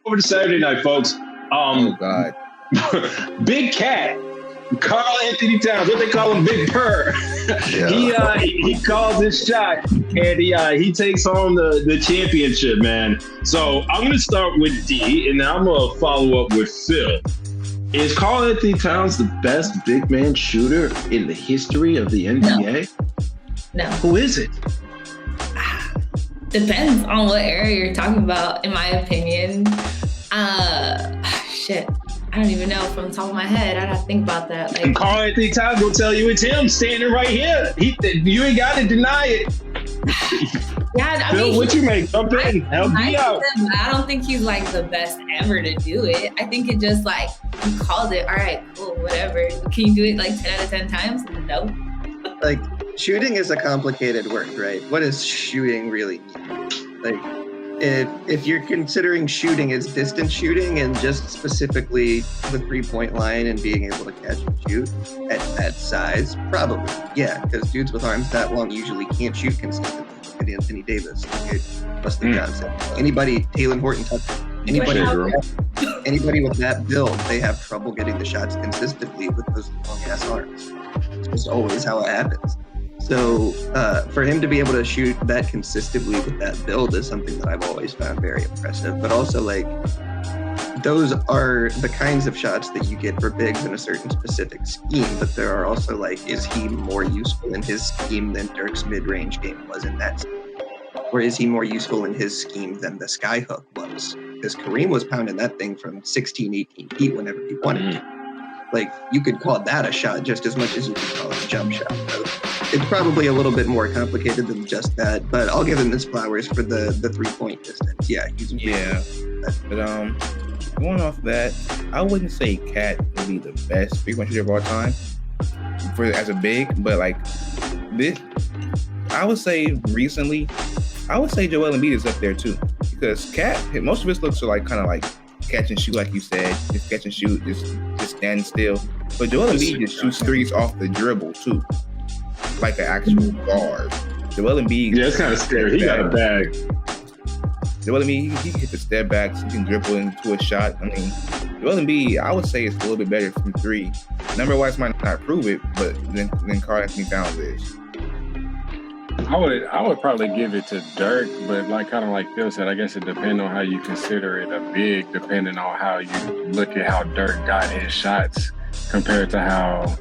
over to Saturday night, folks. Oh God. Big Cat, Karl Anthony Towns, what they call him, Big Purr. Yeah. He calls his shot and he takes home the championship, man. So I'm gonna start with D, and then I'm gonna follow up with Phil. Is Karl Anthony Towns the best big man shooter in the history of the NBA? No. Who is it? Depends on what era you're talking about, in my opinion. Shit. I don't even know from the top of my head. I'd have to think about that. And Karl Anthony Towns will tell you it's him standing right here. You ain't got to deny it. Yeah, Phil, what you make? Jump in. Help me out. I don't think he's like the best ever to do it. I think it just like, he called it. All right, cool, whatever. Can you do it like 10 out of 10 times? No. Like, shooting is a complicated word, right? What does shooting really mean? Like, if you're considering shooting as distance shooting and just specifically the 3-point line and being able to catch and shoot at that size, probably, yeah, because dudes with arms that long usually can't shoot consistently. Look at Anthony Davis, Buster Johnson, anybody, Talen Horton-Tucker, anybody with that build, they have trouble getting the shots consistently with those long-ass arms. It's just always how it happens. So for him to be able to shoot that consistently with that build is something that I've always found very impressive. But also, like, those are the kinds of shots that you get for bigs in a certain specific scheme. But there are also, like, is he more useful in his scheme than Dirk's mid-range game was in that scheme? Or is he more useful in his scheme than the skyhook was? Because Kareem was pounding that thing from 16, 18 feet whenever he wanted to. Like, you could call that a shot just as much as you could call it a jump shot. So it's probably a little bit more complicated than just that, but I'll give him his flowers for the 3-point distance. Yeah, he's But going off that, I wouldn't say Cat would be the best 3-point shooter of all time as a big, but like this, I would say recently, I would say Joel Embiid is up there too, because Cat, most of his looks are like kind of like catch and shoot, like you said, just catch and shoot, just stand still. But Joel Embiid just shoots threes off the dribble too, like an actual guard. Joel Embiid, yeah, it's kind of scary. He got a bag. Joel Embiid, he can hit the step backs, he can dribble into a shot. I mean, Joel Embiid, I would say it's a little bit better from three. Number-wise might not prove it, but then Karl Anthony Towns is. I would probably give it to Dirk, but kind of like Phil said, I guess it depends on how you consider it a big, depending on how you look at how Dirk got his shots compared to how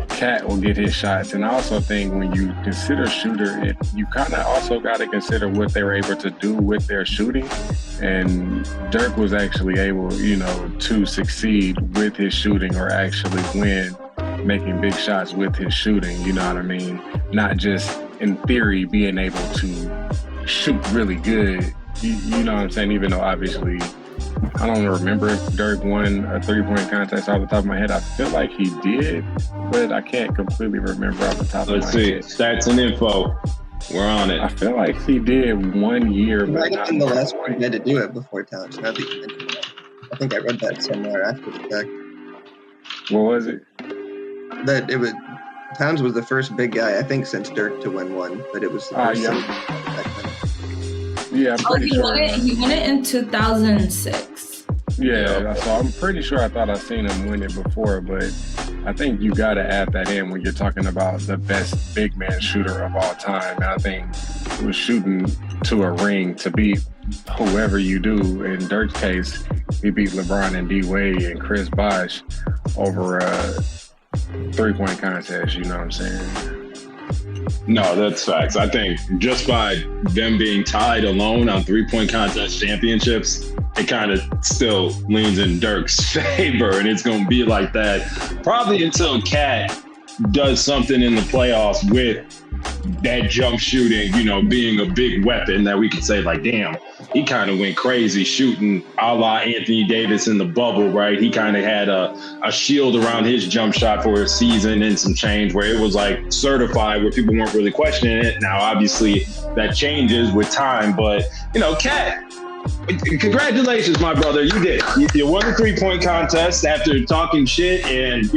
Cat will get his shots. And I also think when you consider shooter, you kind of also got to consider what they were able to do with their shooting. And Dirk was actually able, to succeed with his shooting, or actually win making big shots with his shooting, you know what I mean? Not just in theory being able to shoot really good, you know what I'm saying? Even though obviously I don't remember if Dirk won a 3-point contest off the top of my head. I feel like he did, but I can't completely remember off the top of my head. Let's see, stats and info. We're on it. I feel like he did 1 year, but might have been the last one he had to do it before Towns. I think I read that somewhere after the fact. What was it? That it was Towns was the first big guy, I think, since Dirk to win one, but it was the first. Yeah, I'm pretty sure. He won it in 2006. Yeah, so I'm pretty sure I thought I'd seen him win it before, but I think you got to add that in when you're talking about the best big man shooter of all time. And I think it was shooting to a ring to beat whoever you do. In Dirk's case, he beat LeBron and D Wade and Chris Bosh over a 3-point contest, you know what I'm saying? No, that's facts. I think just by them being tied alone on 3-point contest championships, it kind of still leans in Dirk's favor, and it's going to be like that probably until Cat does something in the playoffs with that jump shooting, being a big weapon that we could say, like, damn, he kind of went crazy shooting a la Anthony Davis in the bubble, right? He kind of had a shield around his jump shot for a season and some change where it was like certified, where people weren't really questioning it. Now, obviously, that changes with time, but, Cat, congratulations, my brother. You did it. You won the 3-point contest after talking shit and,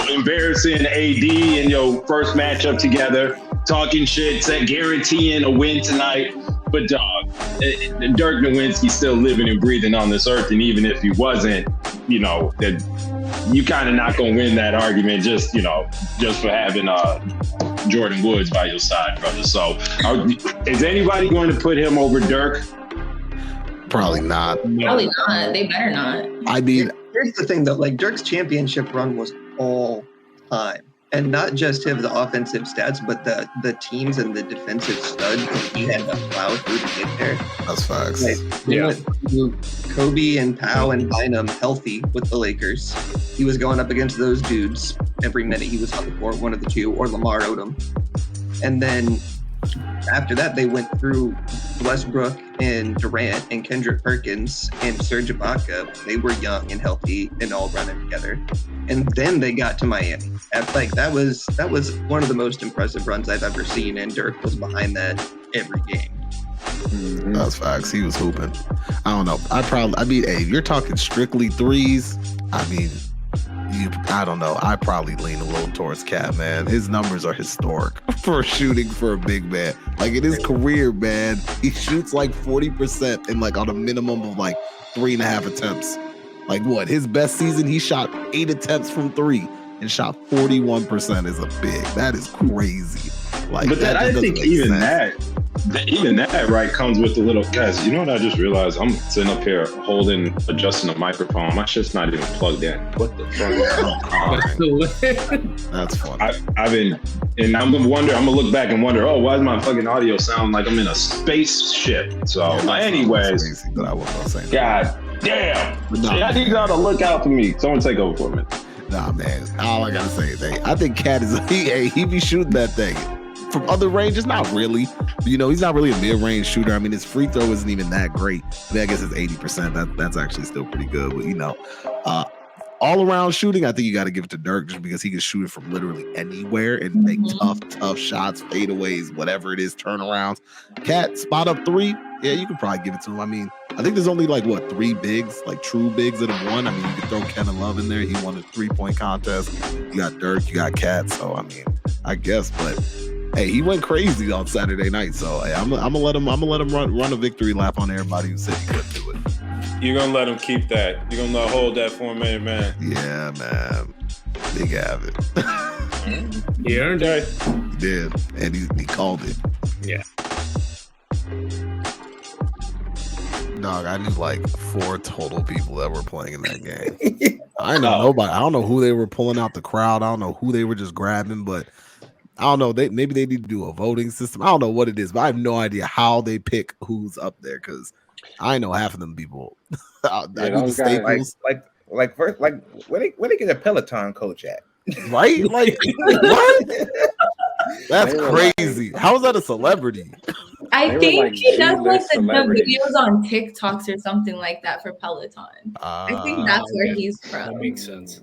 embarrassing AD in your first matchup together, talking shit, guaranteeing a win tonight. But, dog, Dirk Nowitzki's still living and breathing on this earth, and even if he wasn't, that you kind of not gonna win that argument just for having Jordan Woods by your side, brother. So, is anybody going to put him over Dirk? Probably not. Probably not. They better not. I mean, here's the thing though, like Dirk's championship run was all time. And not just his offensive stats, but the teams and the defensive studs he had to plow through to get there. That's facts. Like, he went through Kobe and Powell and Bynum healthy with the Lakers. He was going up against those dudes every minute he was on the court, one of the two, or Lamar Odom. And then after that, they went through Westbrook and Durant and Kendrick Perkins and Serge Ibaka. They were young and healthy and all running together. And then they got to Miami. That was one of the most impressive runs I've ever seen, and Dirk was behind that every game. Mm-hmm. That's facts. He was hooping. I don't know. Hey, if you're talking strictly threes, I don't know. I probably lean a little towards Cat, man. His numbers are historic for shooting for a big man. Like in his career, man, he shoots like 40% and like on a minimum of like 3.5 attempts. Like what? His best season, he shot 8 attempts from 3 and shot 41% is a big. That is crazy. Like, but I think even that right comes with a little, guys. You know what I just realized? I'm sitting up here adjusting the microphone. My shit's not even plugged in. What the fuck? That's funny. I'm gonna look back and wonder, why does my fucking audio sound like I'm in a spaceship? So, anyways, but I wasn't gonna say that. God damn! I need y'all to look out for me. Someone take over for me. Nah, man. All I gotta say is, I think Cat is he be shooting that thing from other ranges. Not really. He's not really a mid-range shooter. I mean, his free throw isn't even that great. I guess it's 80%. That's actually still pretty good. But all around shooting, I think you got to give it to Dirk just because he can shoot it from literally anywhere and make tough shots, fadeaways, whatever it is, turnarounds. Cat spot up 3. Yeah, you could probably give it to him. I mean, I think there's only 3 bigs, like true bigs that have won. I mean, you could throw Kevin Love in there. He won a 3-point contest. You got Dirk, you got Cat. So I mean, I guess, but hey, he went crazy on Saturday night. So hey, I'm gonna let him run a victory lap on everybody who said he couldn't do it. You're gonna let him keep that. You're gonna hold that for a minute, man. Yeah, man. Big habit. He earned it. He did, and he called it. Yeah. Dog, I knew 4 total people that were playing in that game. I know nobody. I don't know who they were pulling out the crowd. I don't know who they were just grabbing, but I don't know. Maybe they need to do a voting system. I don't know what it is, but I have no idea how they pick who's up there because I know half of them people. I knew the staples. Where they get a Peloton coach at? Right? Like what? That's crazy. How is that a celebrity? I think he does the videos on TikToks or something like that for Peloton. I think that's where he's from. That makes sense.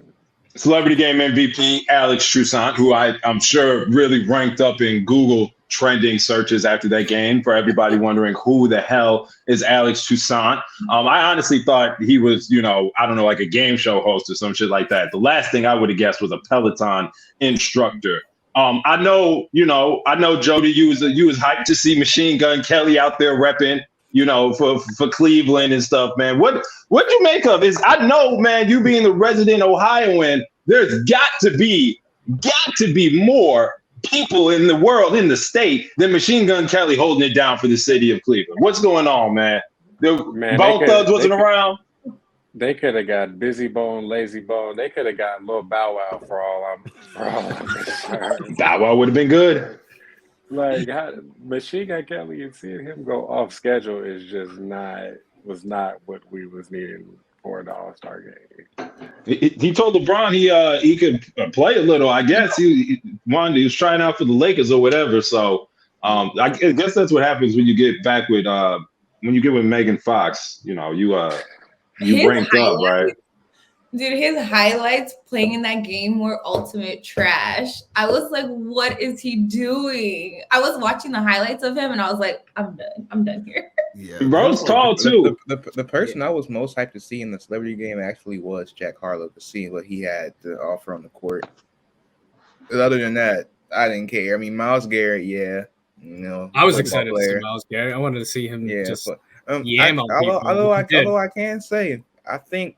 Celebrity Game MVP Alex Toussaint, who I'm sure really ranked up in Google trending searches after that game for everybody wondering who the hell is Alex Toussaint. I honestly thought he was, I don't know, like a game show host or some shit like that. The last thing I would have guessed was a Peloton instructor. I know, Jody, you was hyped to see Machine Gun Kelly out there repping, for Cleveland and stuff, man. What you make of is, I know, man, you being the resident Ohioan, there's got to be more people in the world, in the state, than Machine Gun Kelly holding it down for the city of Cleveland. What's going on, man? Bone Thugs wasn't around. They could have got Busy Bone, Lazy Bone. They could have got Lil Bow Wow for all I'm concerned. Bow Wow would have been good. Machine Gun Kelly and seeing him go off schedule is just was not what we was needing for an All-Star game. He told LeBron he could play a little. I guess he was trying out for the Lakers or whatever. So I guess that's what happens when you get back with Megan Fox. You ranked up, right? Dude, his highlights playing in that game were ultimate trash. I was like, what is he doing? I was watching the highlights of him and I was like, I'm done here. Yeah, bro's tall too. The person I was most hyped to see in the celebrity game actually was Jack Harlow, to see what he had to offer on the court. But other than that, I didn't care. I mean, Myles Garrett, yeah, You know, I was football excited to see Myles Garrett. I wanted to see him just yam on people. Although I can say, I think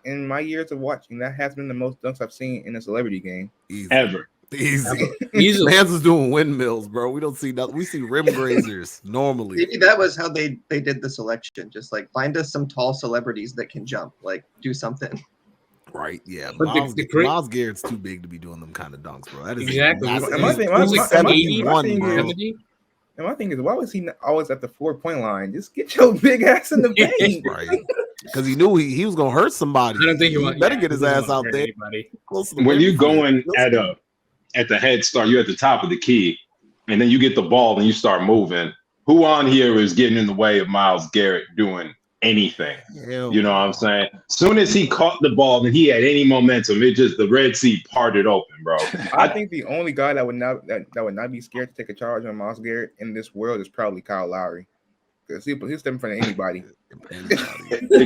in my years of watching, that has been the most dunks I've seen in a celebrity game ever. Easy. Mans is doing windmills, bro. We don't see nothing. We see rim grazers normally. Maybe that was how they did the selection. Just like find us some tall celebrities that can jump. Like do something. Right, yeah. But Myles Garrett's too big to be doing them kind of dunks, bro. That is exactly. And my thing is, why was he always at the 4-point line? Just get your big ass in the paint, right? Because he knew he was gonna hurt somebody. I don't think he better get his ass out there. When you going at the head start, you're at the top of the key, and then you get the ball and you start moving. Who on here is getting in the way of Myles Garrett doing anything? You know what I'm saying? Soon as he caught the ball and he had any momentum, the Red Sea parted open, bro. I think the only guy that would not be scared to take a charge on Myles Garrett in this world is probably Kyle Lowry, because he's stepping in front of anybody.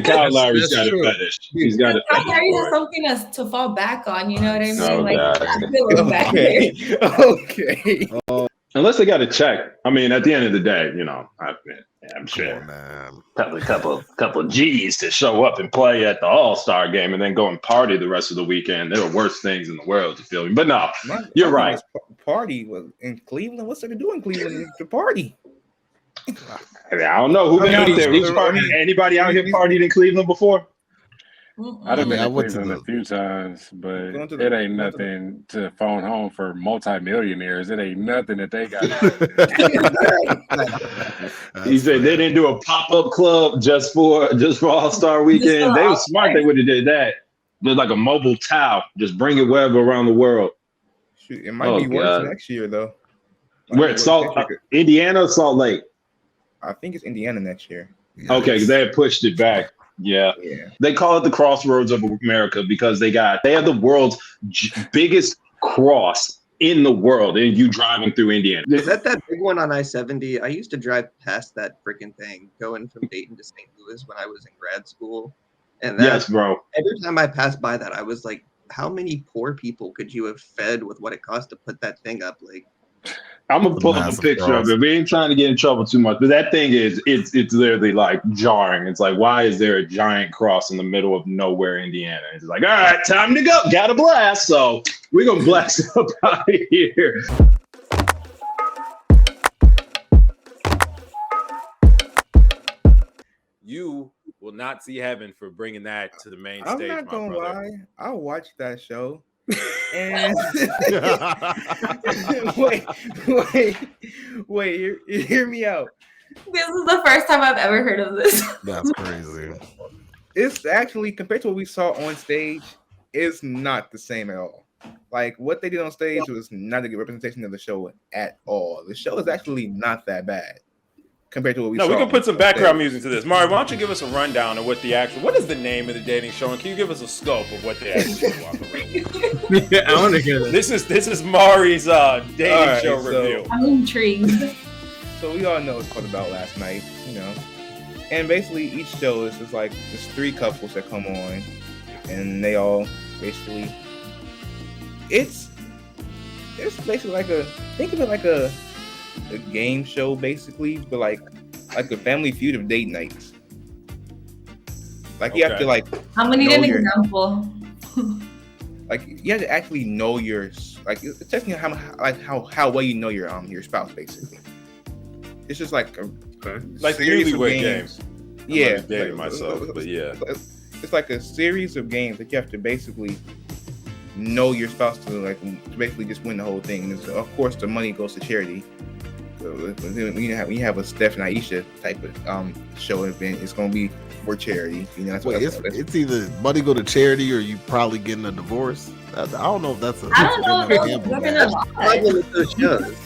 Kyle Lowry's got a fetish. He's got a fetish. Lowry has something to fall back on. You know what I mean? Okay. Unless they got to check. I mean, at the end of the day, you know, I'm sure couple G's to show up and play at the All-Star game and then go and party the rest of the weekend. There are worse things in the world, you feel me? But no, you're right. Party was in Cleveland. What's there to do in Cleveland to party? I don't know who been out there. Anybody out here partied in Cleveland before? I've been to Cleveland a few times, but it ain't nothing to phone home for multimillionaires. It ain't nothing that they got. He said they didn't do a pop-up club just for All-Star weekend. They were smart. They would have did that. Did like a mobile towel. Just bring it wherever around the world. Shoot, it might be worse next year though. Where it's Indiana or Salt Lake? I think it's Indiana next year. Okay, because they had pushed it back. Yeah. They call it the Crossroads of America because they have the world's biggest cross in the world, and you driving through Indiana. Is that big one on I-70? I used to drive past that freaking thing going from Dayton to St. Louis when I was in grad school. And yes, bro. Every time I passed by that, I was like, how many poor people could you have fed with what it cost to put that thing up? Like, I'm gonna pull up a picture of it. We ain't trying to get in trouble too much, but that thing it's literally like jarring. It's like, why is there a giant cross in the middle of nowhere, Indiana? It's like, all right, time to go. Got a blast. So we're gonna blast up out of here. You will not see heaven for bringing that to the main I'm stage. not gonna lie. I watched that show. And wait, hear me out. This is the first time I've ever heard of this. That's crazy. It's actually, compared to what we saw on stage, it's not the same at all. Like, what they did on stage was not a good representation of the show at all. The show is actually not that bad compared to what we saw. No, we can put some background music to this. Mari, why don't you give us a rundown of what is the name of the dating show, and can you give us a scope of what they actually walk around? Yeah, I want to hear this. This is Mari's dating show review. I'm intrigued. So we all know it's called About Last Night, you know. And basically each show is just like there's 3 couples that come on, and they all basically it's basically like think of it like a game show basically, but like a Family Feud of date nights. Like you have to like. How many an example? Like you have to actually know your it's technically how well you know your spouse basically. It's just like like newlywed games. Yeah, I'm dating myself, but yeah, it's like a series of games that you have to basically know your spouse to basically just win the whole thing. And of course, the money goes to charity. So when you have a Steph and Aisha type of show event, it's gonna be for charity. You know, it's either money go to charity or you probably getting a divorce. I don't know if that's I don't know if those shows.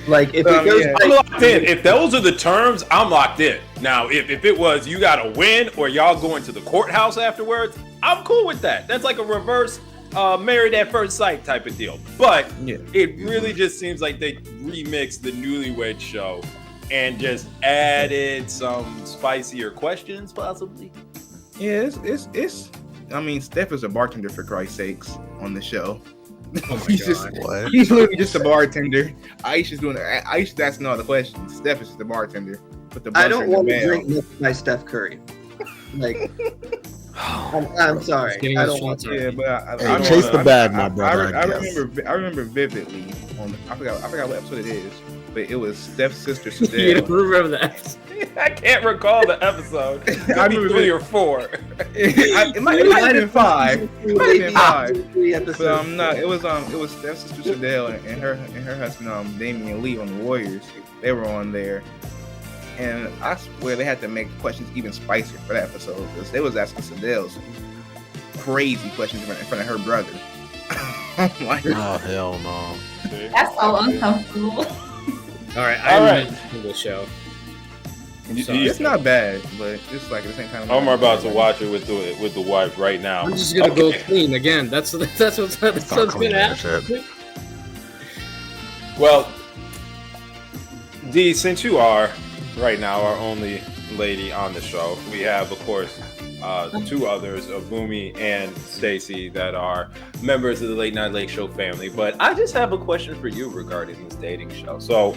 Like if it goes, I'm locked in. If those are the terms, I'm locked in. Now, if it was you got to win or y'all going to the courthouse afterwards, I'm cool with that. That's like a reverse married at first sight type of deal. But it really just seems like they remixed the Newlywed Show and just added some spicier questions, possibly. Yeah, it's. I mean, Steph is a bartender for Christ's sakes on the show. Oh my he's God. What? he's literally just a bartender. Aisha's asking all the questions. Steph is just the bartender. With the I don't want to mail. drink milk by Steph Curry. Like, I'm sorry. Getting I his don't want shots to. Yeah, but Hey, I chase the I- bag, I- my brother, I I guess. remember vividly on I forgot what episode it is, but it was Steph's sister You Sadell. remember that? I can't recall the episode. It could be remember 3 it. or 4. it might have been 5. It might have been 5. 3 But episodes. no, it was Steph's sister Sadell and her husband Damian Lee on the Warriors. They were on there, and I swear they had to make questions even spicier for that episode because they was asking Sadell some crazy questions in front of her brother. I'm like, Oh hell no. That's so uncomfortable. All right, All right. I'm the show. You- sorry. you- it's not bad, but it's like at the same time. Omar about to watch it with the wife right now. I'm just gonna go Okay. clean again. That's what's Stop gonna cleaning that happen. Well, Dee, since you are right now our only lady on the show, we have, of course, 2 others, Boomy and Stacy, that are members of the Late Night Lake Show family. But I just have a question for you regarding this dating show. So,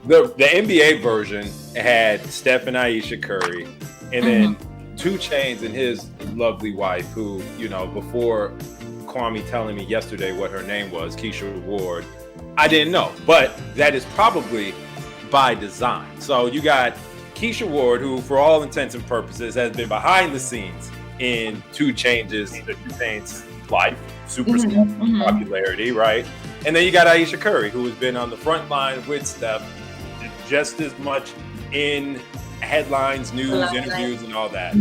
the NBA version had Steph and Aisha Curry, and then 2 Chainz and his lovely wife, who, you know, before Kwame telling me yesterday what her name was, Keisha Ward, I didn't know, but that is probably by design. So you got Keisha Ward, who, for all intents and purposes, has been behind the scenes in 2 Chainz's life, superstar popularity, right? And then you got Aisha Curry, who has been on the front line with Steph, just as much in headlines, news, interviews, and all that.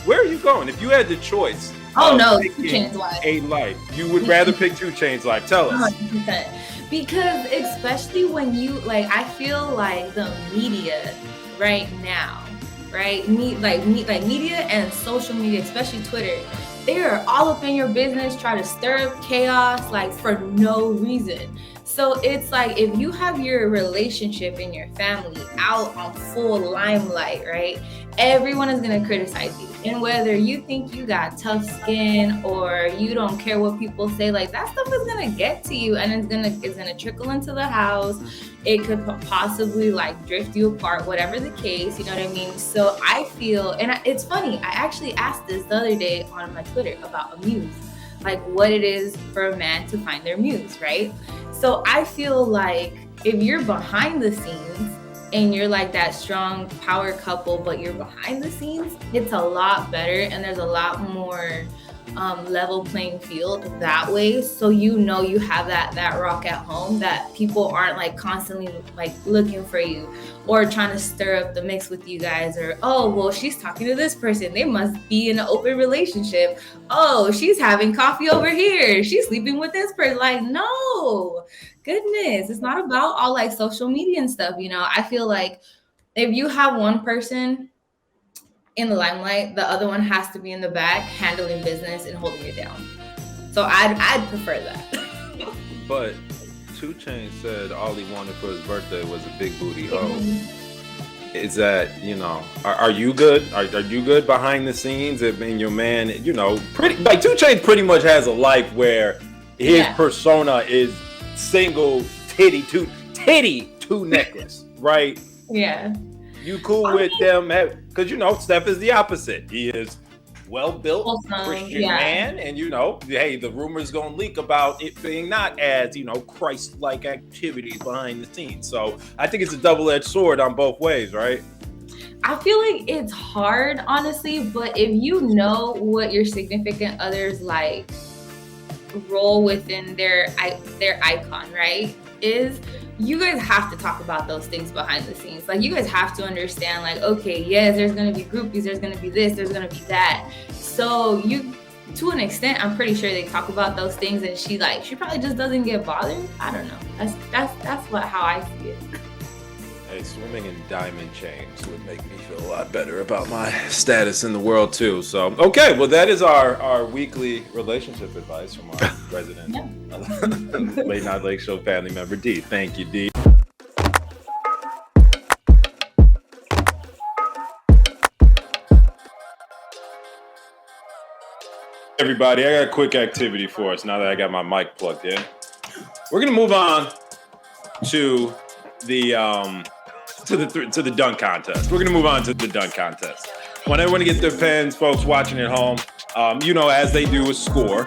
Where are you going? If you had the choice, Oh of no, picking 2 Chainz life. a life, you would rather pick 2 Chainz life. Tell us. 100%. Because especially when you I feel like the media right now, right? Media and social media, especially Twitter, they are all up in your business, try to stir up chaos for no reason. So it's like if you have your relationship and your family out on full limelight, right? Everyone is gonna criticize you. And whether you think you got tough skin or you don't care what people say, that stuff is gonna get to you, and it's gonna trickle into the house. It could possibly drift you apart, whatever the case, you know what I mean? So I feel, and it's funny, I actually asked this the other day on my Twitter about a muse, what it is for a man to find their muse, right? So I feel like if you're behind the scenes and you're that strong power couple, but you're behind the scenes, it's a lot better, and there's a lot more level playing field that way. So you have that rock at home, that people aren't constantly looking for you or trying to stir up the mix with you guys, or oh well, she's talking to this person, they must be in an open relationship. Oh, she's having coffee over here, she's sleeping with this person. No, goodness, it's not about all social media and stuff. I feel like if you have one person in the limelight, the other one has to be in the back handling business and holding it down. So I'd prefer that. But 2 Chainz said all he wanted for his birthday was a big booty hoe. Is that, are you good? Are you good behind the scenes? And your man, pretty 2 Chainz pretty much has a life where his persona is single titty two necklace, right? Yeah. You cool with them? Because Steph is the opposite. He is well-built Christian man, and hey, the rumors gonna leak about it being not as Christ-like activities behind the scenes. So I think it's a double-edged sword on both ways, right? I feel like it's hard, honestly, but if you know what your significant others role within their icon, right, is, you guys have to talk about those things behind the scenes. You guys have to understand, okay, yes, there's gonna be groupies, there's gonna be this, there's gonna be that. So you, to an extent, I'm pretty sure they talk about those things, and she probably just doesn't get bothered. I don't know. That's how I see it. Hey, swimming in diamond chains would make me feel a lot better about my status in the world too. So, okay, well, that is our weekly relationship advice from our resident Late Night Lake Show family member, Dee. Thank you, Dee. everybody, I got a quick activity for us now that I got my mic plugged in. We're gonna move on to the dunk contest. We're gonna move on to the dunk contest. I want everyone to get their pens, folks watching at home. As they do a score,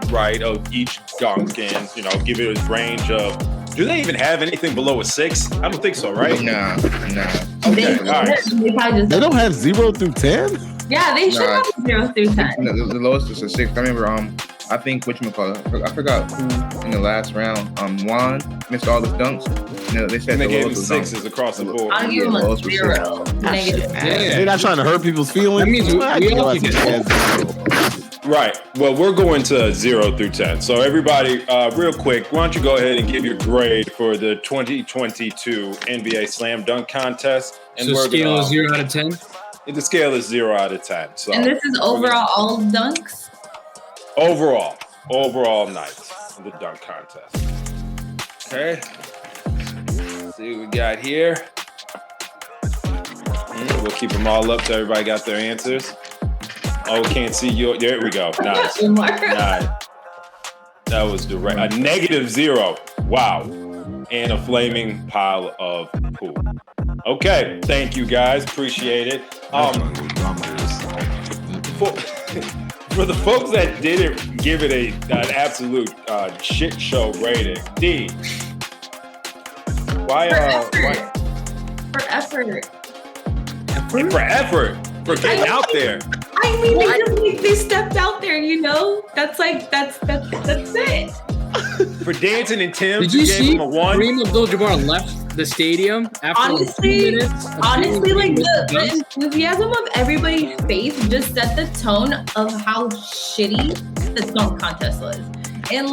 right, of each dunk and, give it a range of, do they even have anything below a 6? I don't think so, right? No. Okay, all right. They don't have 0 through 10? Yeah, they should have 0 through 10. The lowest is a 6. I remember, I think whatchamacallit, I forgot who in the last round, Juan missed all his dunks. They said and they the gave him lowest 6s across the board. I'll give them a 0. Negative. They're not trying to hurt people's feelings. That means we all can get Right. Well, we're going to 0 through 10. So everybody, real quick, why don't you go ahead and give your grade for the 2022 NBA Slam Dunk Contest? And so scale is 0 out of 10? The scale is 0 out of 10. So and this is overall all dunks? Overall night of the dunk contest. Okay. Let's see what we got here. We'll keep them all up so everybody got their answers. Oh, can't see you. There we go. Nice. Nice. That was direct. A -0. Wow. And a flaming pile of poop. Okay. Thank you guys. Appreciate it. For the folks that didn't give it an absolute shit show rating, D. Why? For effort. For effort. For getting out there. I mean, they stepped out there, That's it. For dancing and Tim, did you see him a 1? Kareem Abdul-Jabbar left the stadium after honestly, 2 minutes? Like the enthusiasm of everybody's face just set the tone of how shitty the dunk contest was. And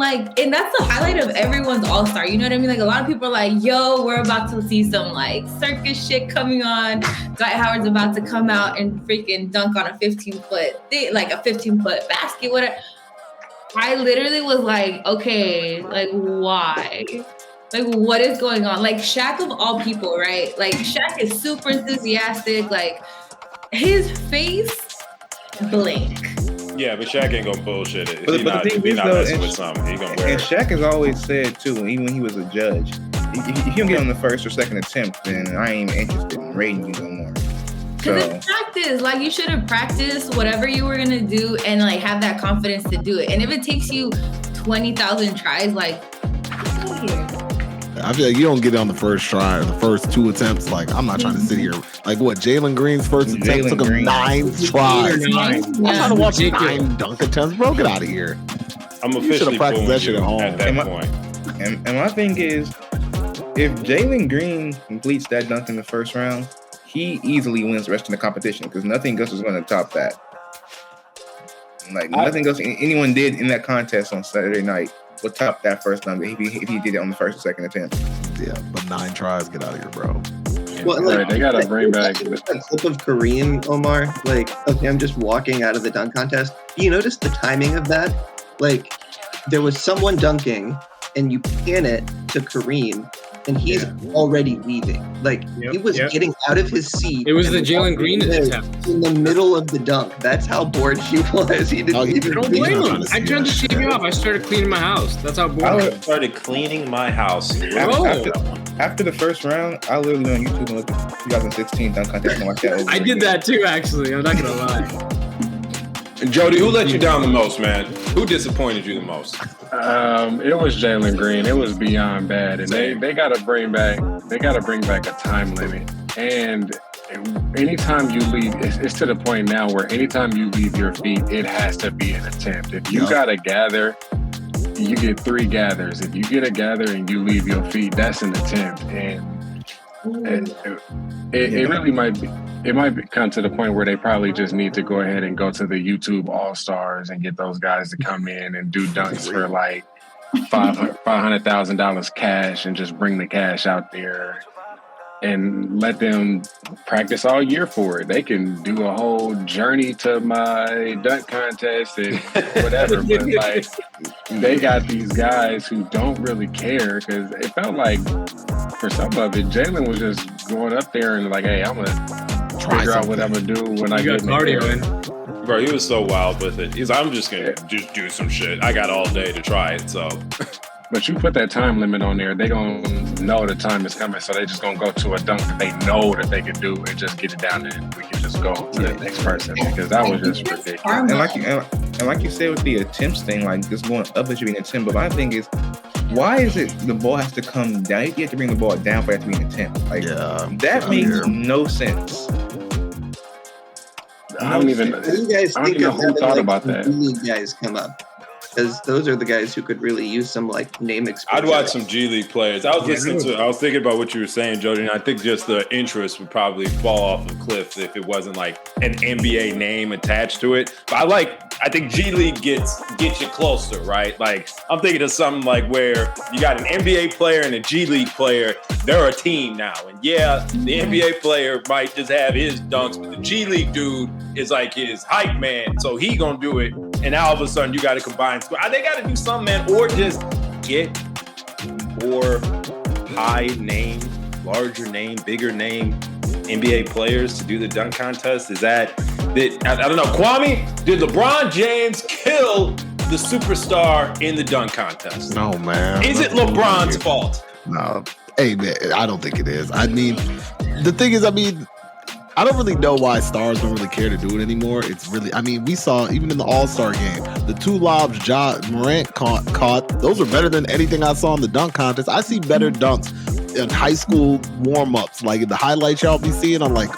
that's the highlight of everyone's all-star. You know what I mean? Like, a lot of people are like, yo, we're about to see some circus shit coming on. Dwight Howard's about to come out and freaking dunk on a 15-foot thing, like a 15-foot basket, whatever. I literally was like, okay, why? What is going on? Shaq of all people, right? Shaq is super enthusiastic. His face, blank. Yeah, but Shaq ain't gonna bullshit it. But the thing is, though, messing with something, he gonna wear and it. Shaq has always said, too, even when he was a judge, if you don't get on the first or second attempt, then I ain't even interested in rating you no more. Because it's practice. You should have practiced whatever you were going to do and, have that confidence to do it. And if it takes you 20,000 tries, I feel like you don't get it on the first try or the first 2 attempts. I'm not trying to sit here. Jalen Green's first attempt took him 9 tries. I'm trying to watch 9 dunk attempts. Bro, get out of here. I'm officially practiced that shit at home at that point. And my thing is, if Jalen Green completes that dunk in the first round, he easily wins the rest of the competition because nothing else is going to top that. Nothing else anyone did in that contest on Saturday night would top that first dunk if he did it on the first or second attempt. Yeah, but 9 tries, get out of here, bro. Well, they gotta bring back that clip of Kareem, Omar. Okay, I'm just walking out of the dunk contest. You notice the timing of that? There was someone dunking, and you pan it to Kareem, and he's already leaving. He was getting out of his seat. It was the Jalen Green attempt in the middle of the dunk. That's how bored he was. He didn't even. Don't blame him. I turned the TV off. I started cleaning my house. That's how bored I started cleaning my house. After the first round, I literally went on YouTube and looked at 2016 dunk contest and watched that over. I did that too, actually. I'm not gonna lie. And Jody, who let you down the most, man? Who disappointed you the most? It was Jalen Green. It was beyond bad, and they gotta bring back a time limit. And anytime you leave, it's to the point now where anytime you leave your feet, it has to be an attempt. If you gotta gather, you get 3 gathers. If you get a gather and you leave your feet, that's an attempt. And it really might be. It might come to the point where they probably just need to go ahead and go to the YouTube All-Stars and get those guys to come in and do dunks for $500,000 cash and just bring the cash out there and let them practice all year for it. They can do a whole journey to my dunk contest and whatever, but they got these guys who don't really care because it felt like for some of it, Jalen was just going up there and hey, I'm gonna figure out what I'm gonna do when I get in there. Bro, he was so wild with it. He's like, I'm just gonna just do some shit. I got all day to try it, so. But you put that time limit on there, they gonna know the time is coming, so they just gonna go to a dunk that they know that they can do and just get it down there, and we can just go to the next person, because that was just ridiculous. And like you said with the attempts thing, like just going up as you being an attempt. But my thing is, why is it the ball has to come down? You have to bring the ball down for it to be an attempt. Like that makes no sense. I don't even know who thought about that. League guys come up, because those are the guys who could really use some like name exposure. I'd watch some G League players. I was thinking about what you were saying, Jody, and I think just the interest would probably fall off a cliff if it wasn't like an NBA name attached to it. But I think G League gets you closer, right? Like I'm thinking of something like where you got an NBA player and a G League player. They're a team now, and yeah, the NBA player might just have his dunks, but the G League dude is like his hype man, so he gonna do it. And now all of a sudden you got to combine. They got to do something, man, or just get more high name, larger name, bigger name NBA players to do the dunk contest. Is that I don't know. Kwame, did LeBron James kill the superstar in the dunk contest? No, man. Is it LeBron's fault? No. Hey, man, I don't think it is. I mean, the thing is, I don't really know why stars don't really care to do it anymore. It's really, we saw even in the All-Star game, the two lobs Morant caught, those were better than anything I saw in the dunk contest. I see better dunks in high school warm-ups, like in the highlights y'all be seeing on like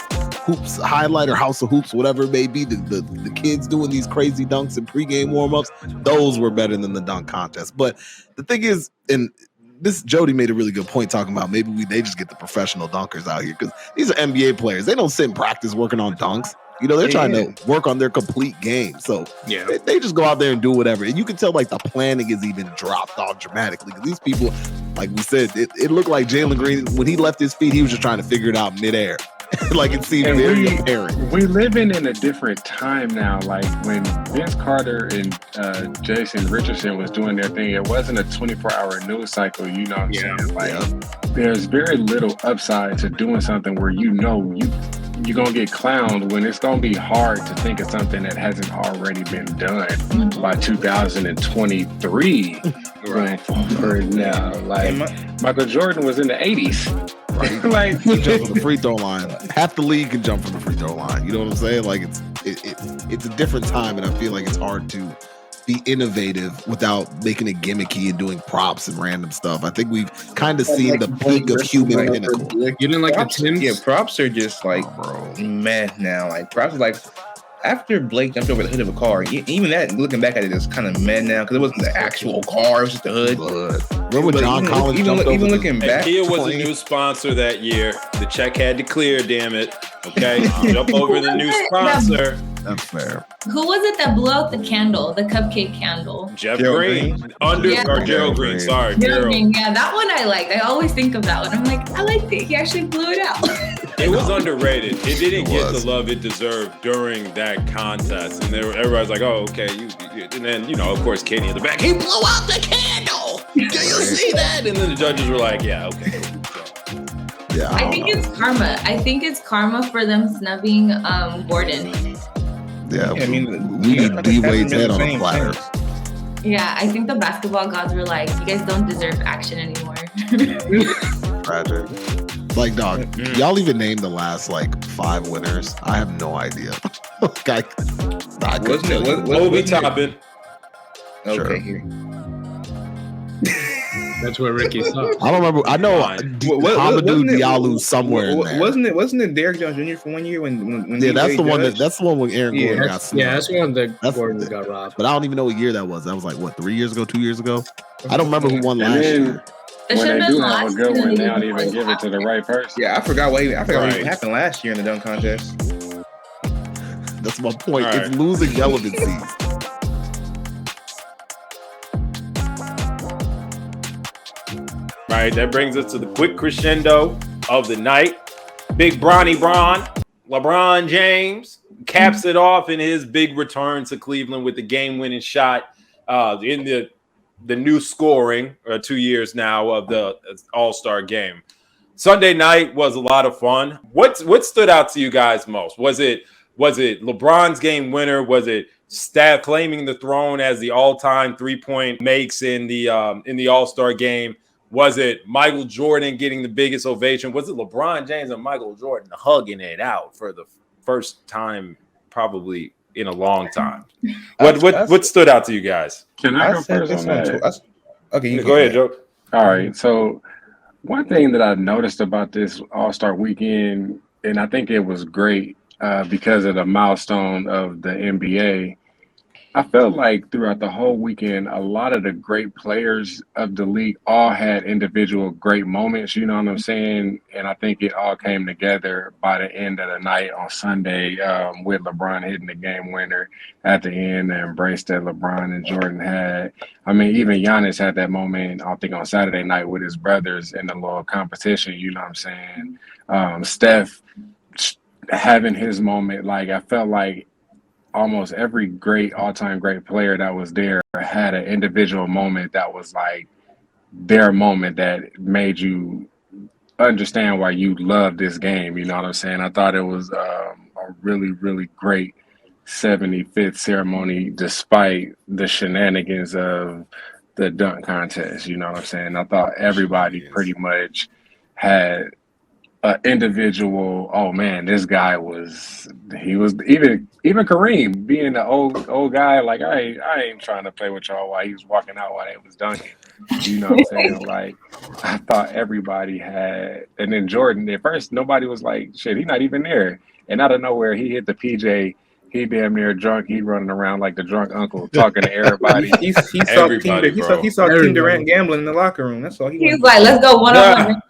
Hoops Highlight or House of Hoops, whatever it may be, the kids doing these crazy dunks and pregame warm-ups, those were better than the dunk contest. But the thing is, this Jody made a really good point talking about maybe they just get the professional dunkers out here, because these are NBA players. They don't sit in practice working on dunks. They're trying to work on their complete game. So they just go out there and do whatever. And you can tell like the planning is even dropped off dramatically, because these people, like we said, it looked like Jalen Green, when he left his feet, he was just trying to figure it out midair. Like it seemed very apparent. We're living in a different time now. Like when Vince Carter and Jason Richardson was doing their thing, it wasn't a 24-hour news cycle. You know what I'm saying? Like there's very little upside to doing something where you're gonna get clowned, when it's gonna be hard to think of something that hasn't already been done by 2023. Going forward now, like Michael Jordan was in the 80s. Right. Like he jump from the free throw line. Half the league can jump from the free throw line. You know what I'm saying? Like it's a different time, and I feel like it's hard to be innovative without making it gimmicky and doing props and random stuff. I think we've kind of seen the peak of human pinnacle. You didn't like props, the Tims? Yeah, props are just like meh now. Like props are like after Blake jumped over the hood of a car, even that, looking back at it, is kind of mad now, because it wasn't the actual car, it was just the hood. Remember when John Collins jumped over looking back, Kia was a new sponsor that year. The check had to clear, damn it. Okay, jump over the new sponsor. That's fair. Who was it that blew out the candle, the cupcake candle? Jeff Green. Gerald Green. Sorry, Gerald Green. Yeah, that one I liked. I always think of that one. I'm like, I liked it. He actually blew it out. It was underrated. It didn't get the love it deserved during that contest, and everybody's like, "Oh, okay." And then, of course, Katie in the back, he blew out the candle. Can you see that? And then the judges were like, "Yeah, okay." Yeah, I think it's karma. I think it's karma for them snubbing Gordon. Yeah, we need D-Wade's head on a platter. Yeah, I think the basketball gods were like, "You guys don't deserve action anymore." Tragic. Like, dog, y'all even name the last 5 winners? I have no idea. Obi Toppin. Okay, here. That's what Ricky saw. I don't remember. I know Hamidou Diallo somewhere in there. Wasn't it Derrick Jones Jr. for 1 year when that's the one. That's the one when Aaron Gordon got snubbed. Yeah, that's the one that Gordon got robbed. But I don't even know what year that was. That was 3 years ago, 2 years ago. I don't remember who won last year. When they do have a good one, they don't even give it to the right person. Yeah, I forgot what happened last year in the dunk contest. That's my point. It's losing relevancy. Right, that brings us to the quick crescendo of the night. Big LeBron James caps it off in his big return to Cleveland with the game-winning shot in the new scoring 2 years now of the All-Star game. Sunday night was a lot of fun. What stood out to you guys most? Was it Was it LeBron's game winner? Was it Steph claiming the throne as the all-time three-point makes in the All-Star game? Was it Michael Jordan getting the biggest ovation? Was it LeBron James and Michael Jordan hugging it out for the first time probably in a long time? What stood out to you guys? Can I go first on that? Okay, you go ahead, Joe. All right. So one thing that I noticed about this All-Star weekend, and I think it was great because of the milestone of the NBA, I felt like throughout the whole weekend, a lot of the great players of the league all had individual great moments, you know what I'm saying? And I think it all came together by the end of the night on Sunday with LeBron hitting the game winner at the end, the embrace that LeBron and Jordan had. I mean, even Giannis had that moment, I think, on Saturday night with his brothers in the little competition, you know what I'm saying? Steph having his moment, like I felt like almost every great all-time great player that was there had an individual moment that was like their moment that made you understand why you love this game. You know what I'm saying? I thought it was a really, really great 75th ceremony despite the shenanigans of the dunk contest. You know what I'm saying? I thought everybody pretty much had individual, oh man, this guy was even Kareem being the old guy, like I ain't trying to play with y'all while he was walking out while they was dunking. You know what I'm saying? Like I thought everybody had, and then Jordan, at first nobody was like, shit, he's not even there. And out of nowhere he hit the PJ. He damn near drunk. He running around like the drunk uncle, talking to everybody. he saw Team Durant gambling in the locker room. That's all he was like, let's go one-on-one.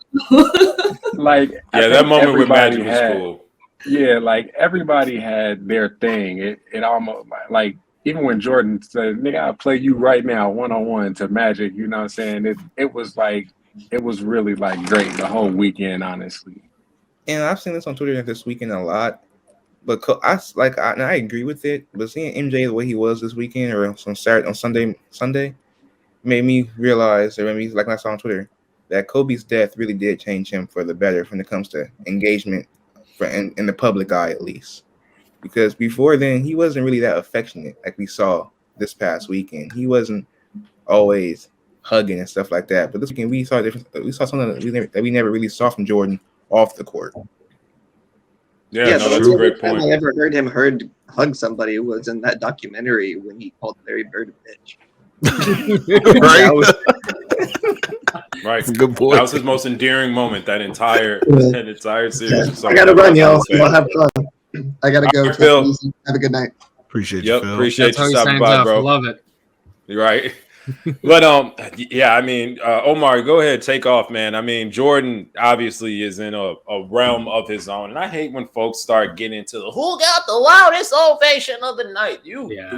Like, yeah, that moment with Magic was cool. Yeah, like everybody had their thing. It almost like even when Jordan said, "Nigga, I'll play you right now, 1-on-1" to Magic. You know what I'm saying? It was like it was really like great the whole weekend, honestly. And I've seen this on Twitter this weekend a lot. But I agree with it. But seeing MJ the way he was this weekend or on Sunday made me realize, or maybe like I saw on Twitter, that Kobe's death really did change him for the better when it comes to engagement in the public eye, at least. Because before then, he wasn't really that affectionate like we saw this past weekend. He wasn't always hugging and stuff like that. But this weekend, we saw something that we never really saw from Jordan off the court. Yeah, no, that's a great point. I ever heard him hug somebody was in that documentary when he called Larry Bird a bitch. Right. Good point. That was his most endearing moment, that entire series. I gotta run, y'all. Y'all have fun. I gotta go. Right, Phil. Have a good night. Appreciate you, Phil. Appreciate you stopping by, bro. Love it. You're right. But yeah, I mean, Omar, go ahead, take off, man. I mean, Jordan obviously is in a realm of his own, and I hate when folks start getting into the who got the loudest ovation of the night.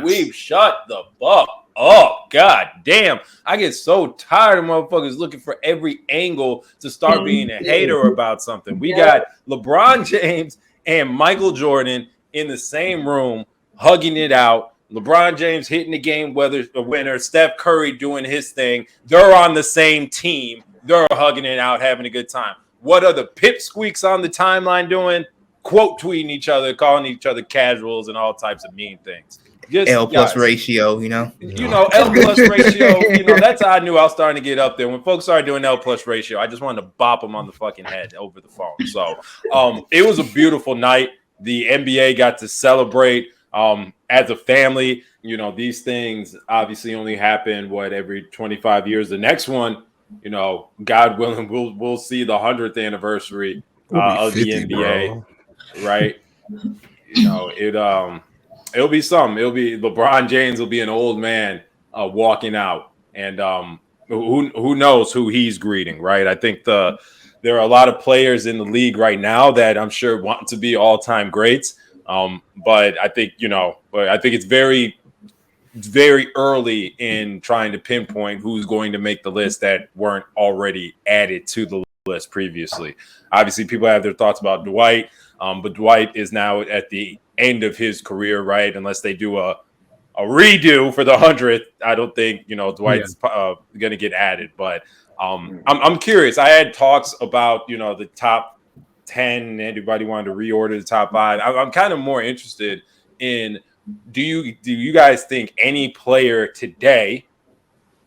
We've shut the fuck up. God damn, I get so tired of motherfuckers looking for every angle to start being a hater about something. We got LeBron James and Michael Jordan in the same room hugging it out. LeBron James hitting the game winner, Steph Curry doing his thing. They're on the same team. They're hugging it out, having a good time. What are the pipsqueaks on the timeline doing? Quote tweeting each other, calling each other casuals and all types of mean things. Just, L plus ratio, you know? L plus ratio, that's how I knew I was starting to get up there. When folks started doing L plus ratio, I just wanted to bop them on the fucking head over the phone. So it was a beautiful night. The NBA got to celebrate as a family. These things obviously only happen every 25 years. The next one, God willing, we'll see the 100th anniversary of 50, the NBA, bro. Right? It'll be something. It'll be LeBron James will be an old man walking out, and who knows who he's greeting, right? I think there are a lot of players in the league right now that I'm sure want to be all-time greats. But I think, it's very, very early in trying to pinpoint who's going to make the list that weren't already added to the list previously. Obviously, people have their thoughts about Dwight, but Dwight is now at the end of his career, right? Unless they do a redo for the 100th, I don't think, Dwight's going to get added. But I'm curious. I had talks about, the top 10. Anybody wanted to reorder the top 5? I'm kind of more interested in do you guys think any player today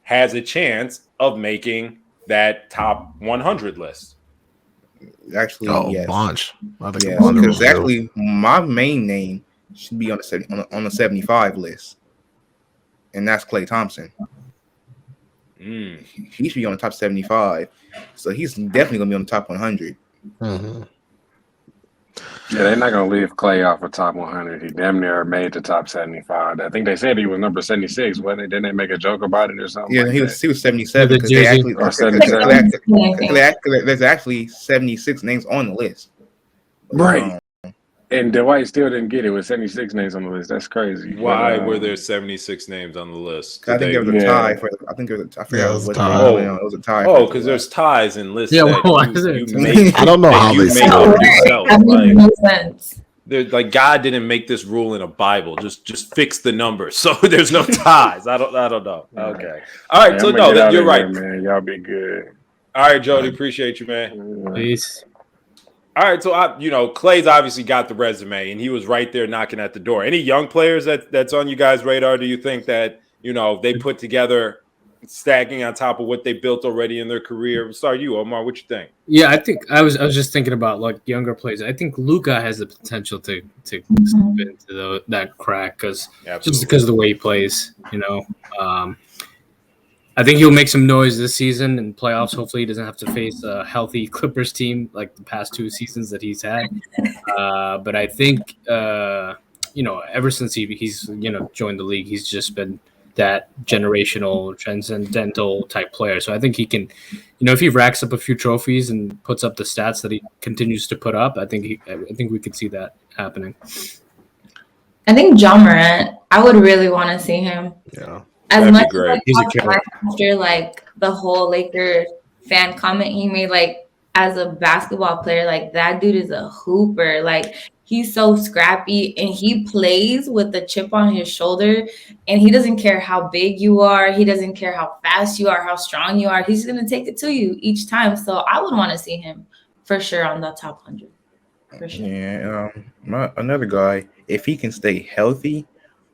has a chance of making that top 100 list? Actually, yes. Bunch. I think yes, because actually my main name should be on the 75 list, and that's Klay Thompson. He should be on the top 75, so he's definitely gonna be on the top 100. Mm-hmm. Yeah, they're not gonna leave Klay off of top 100. He damn near made the top 75. I think they said he was number 76. Wasn't it? Didn't they make a joke about it or something? Yeah, like he was 77 because Jersey. they actually or 77. there's actually 76 names on the list. Right. And Dwight still didn't get it with 76 names on the list. That's crazy. Why were there 76 names on the list? I think there was a tie for. I think there was a. I forgot it was a what tie. name. It was a tie. Oh, because there's ties in lists. Yeah, that why is there you a tie? make, I don't know how you they make say up it. yourself. That makes no sense. Like God didn't make this rule in a Bible. Just fix the numbers so there's no ties. I don't know. Okay. All right. So no, you're right, man. Y'all be good. All right, Jody. Appreciate you, man. Peace. All right, so Klay's obviously got the resume, and he was right there knocking at the door. Any young players that's on you guys' radar? Do you think that they put together stacking on top of what they built already in their career? We'll start you, Omar. What you think? Yeah, I think I was just thinking about like younger players. I think Luka has the potential to step into that crack just because of the way he plays. I think he'll make some noise this season in playoffs. Hopefully, he doesn't have to face a healthy Clippers team like the past 2 seasons that he's had. But I think, ever since he's joined the league, he's just been that generational, transcendental type player. So I think he can, if he racks up a few trophies and puts up the stats that he continues to put up, I think we could see that happening. I think John Morant. I would really want to see him. Yeah. As That'd much be great. as after like the whole Laker fan comment he made, like as a basketball player, like that dude is a hooper. Like he's so scrappy and he plays with the chip on his shoulder, and he doesn't care how big you are. He doesn't care how fast you are, how strong you are. He's gonna take it to you each time. So I would want to see him for sure on the top 100. For sure. Yeah. Another guy, if he can stay healthy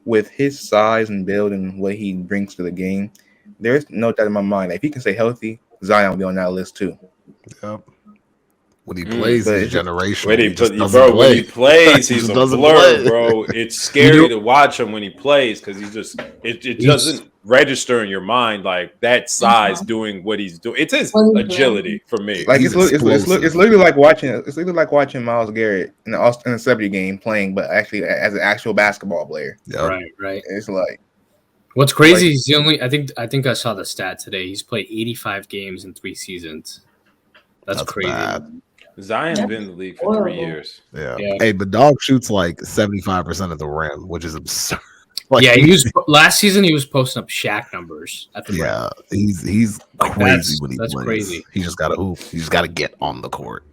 with his size and build and what he brings to the game, there's no doubt in my mind that if he can stay healthy, Zion will be on that list too. Yep. When he plays, his generation. When he plays, he's a blur, bro. It's scary to watch him when he plays because it doesn't register in your mind like that size doing what he's doing. It's his agility for me. Like it's literally like watching Myles Garrett in the celebrity game playing, but actually as an actual basketball player. Yep. Right. It's like what's crazy. He's the only. I think I saw the stat today. He's played 85 games in 3 seasons. That's crazy. Bad. Zion's been in the league for 3 years. Yeah. Hey, but Dog shoots like 75% of the rim, which is absurd. Like, he was last season. He was posting up Shaq numbers at the rim. He's like crazy when he plays. That's crazy. He just got to hoop. He just got to get on the court.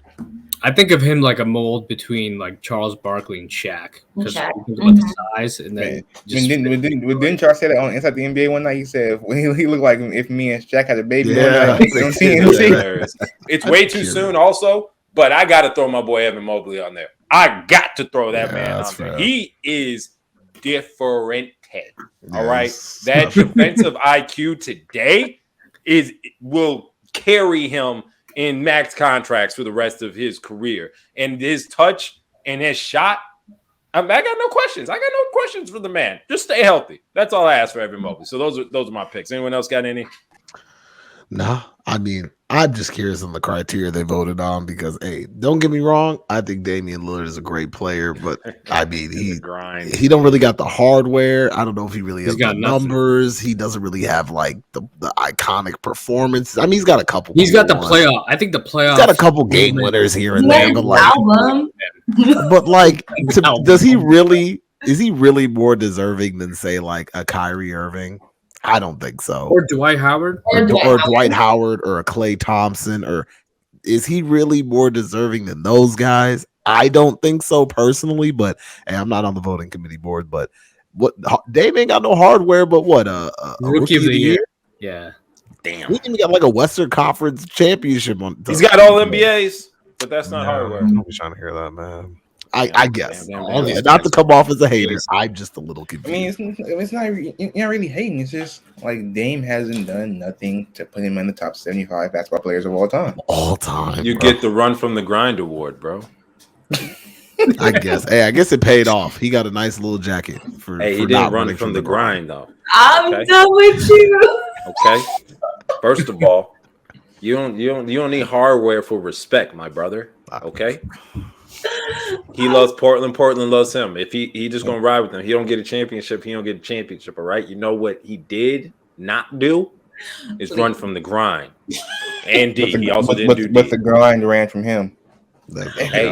I think of him like a mold between like Charles Barkley and Shaq because about the size and then. Didn't Charles say that on Inside the NBA one night? He said when he looked like if me and Shaq had a baby. Yeah, it's way too soon. Also, but I got to throw my boy Evan Mobley on there. I got to throw that man on there. He is different. All right, that defensive IQ today will carry him in max contracts for the rest of his career, and his touch and his shot. I got no questions. I got no questions for the man. Just stay healthy. That's all I ask for Evan Mobley. So those are my picks. Anyone else got any? Nah, I mean, I'm just curious on the criteria they voted on because, hey, don't get me wrong. I think Damian Lillard is a great player, but I mean, he don't really got the hardware. I don't know if he really has the numbers. He doesn't really have like the iconic performance. I mean, he's got a couple. He's got the playoff. I think the playoff. He's got a couple game winners here and there, but like, does he really? Is he really more deserving than say like a Kyrie Irving? I don't think so. Or Dwight Howard. Or Dwight Howard or a Klay Thompson. Or is he really more deserving than those guys? I don't think so personally, but hey, I'm not on the voting committee board. But what Dave ain't got no hardware, but what a rookie of the year? Yeah. Damn. We even got like a Western Conference championship on. He's got all NBAs. but that's not Yeah, hardware. Nobody's trying to hear that, man. I guess. Damn, All these Not to fans come are- off as a hater, I'm just a little I mean, confused. it's not you're not really hating. It's just like Dame hasn't done nothing to put him in the top 75 basketball players of all time. All time. You bro. get the run from the grind award, bro. I guess. Hey, I guess it paid off. He got a nice little jacket for. Hey, he for didn't not run running from the grind though. I'm Okay. done with you. Okay. First of all, you don't need hardware for respect, my brother. Okay. He loves Portland. Portland loves him. If he just gonna ride with them, he don't get a championship. He don't get a championship. All right. You know what he did not do is run from the grind. And D. He also didn't do But D. the grind ran from him. Hey.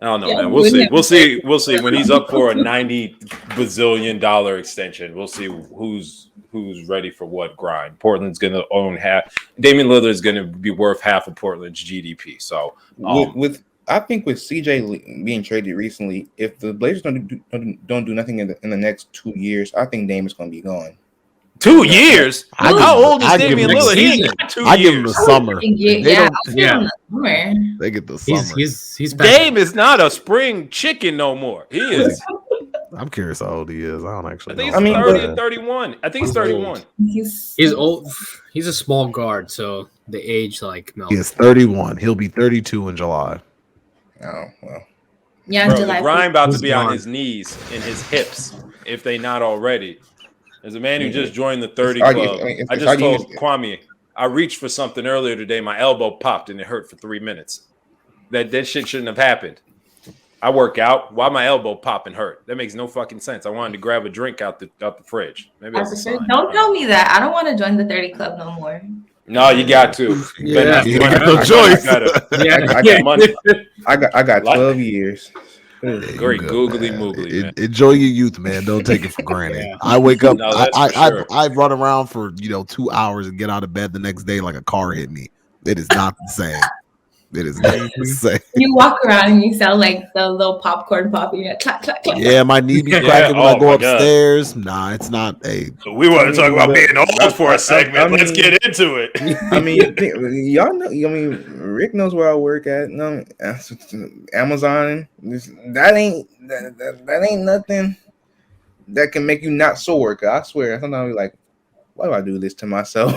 I don't know, Yeah, man. We'll see. wouldn't We'll see. We'll see. When he's up for a $90 bazillion extension, we'll see who's ready for what grind. Portland's going to own half. Damian Lillard is going to be worth half of Portland's GDP. So with I think with CJ being traded recently, if the Blazers don't do nothing in the next 2 years, I think Dame is going to be gone. 2 years? How old is I give Damian him Lillard? He season. ain't got 2 I give him the years. summer. Yeah, They yeah. I'm summer. They get the summer. He's back. Dame is not a spring chicken no more. He is. I'm curious how old he is. I don't I actually think know. he's I mean, 30 but- and 31. I think he's 31. He's old. He's a small guard, so the age like He melts. is 31. He'll be 32 in July. Oh well. Yeah, Bro, July. the grind about to He's be on gone. his knees and his hips, if they not already. As a man who just joined the 30 It's club, argue- I mean, it's I just argument- told Kwame, I reached for something earlier today. My elbow popped and it hurt for 3 minutes. That shit shouldn't have happened. I work out. Why my elbow pop and hurt? That makes no fucking sense. I wanted to grab a drink out the fridge. Maybe that's a sign. Don't tell me that. I don't want to join the 30 club no more. No, you got to. Yeah. You got no choice. I got Like- 12 years. Great Good, googly man. moogly, man. Enjoy your youth, man. Don't take it for granted. Yeah. I wake up. No, that's I, for I, sure. I run around for 2 hours and get out of bed the next day like a car hit me. It is not the same. It is not the same. You walk around and you sound like the little popcorn popping. You're like, clack, clack, clack. Yeah, my knee be Yeah. cracking when Oh I go my God. upstairs. Nah, it's not. Hey, So we want to talk about being old for a segment. I mean- Let's get into it. I mean, y'all know. I mean, Rick knows where I work at. No, Amazon. That ain't nothing that can make you not sore. 'Cause I swear, sometimes I be like, why do I do this to myself?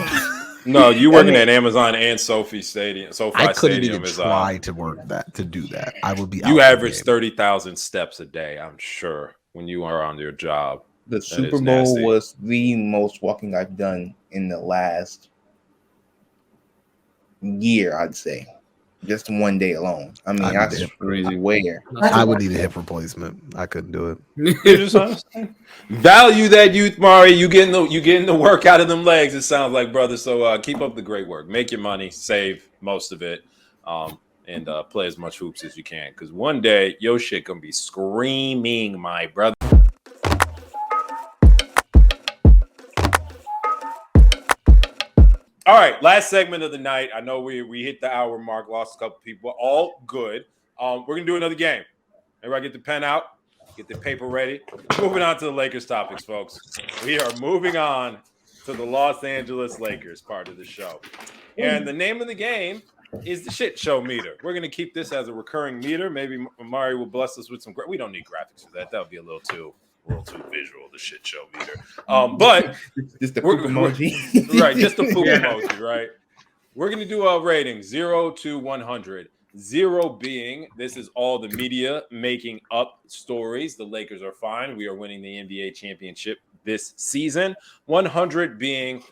No, you working I at mean- Amazon and SoFi Stadium. SoFi I couldn't Stadium even is try to work to do that. I would be. out you the average game. 30,000 steps a day, I'm sure, when you are on your job. The is Super Bowl nasty. was the most walking I've done in the last year, I'd say. Just one day alone. I mean, I I did. swear. I would need a hip replacement. I couldn't do it. You just understand? Value that youth, Mari. You getting the work out of them legs, it sounds like, brother. So keep up the great work. Make your money, save most of it, and play as much hoops as you can. Because one day, your shit gonna be screaming, my brother. All right, last segment of the night. I know we hit the hour mark, lost a couple people. All good. We're gonna do another game. Everybody get the pen out, get the paper ready. Moving on to the Lakers topics, folks. We are moving on to the Los Angeles Lakers part of the show. And the name of the game is the shit show meter. We're gonna keep this as a recurring meter. Maybe Mari will bless us with some. We don't need graphics for that. That would be a little too visual. The shit show meter. But Just the We're- poop emoji. right, just the poop Yeah. emoji, right? We're gonna do a rating 0 to 100. 0 being this is all the media making up stories. The Lakers are fine. We are winning the NBA championship this season. 100 being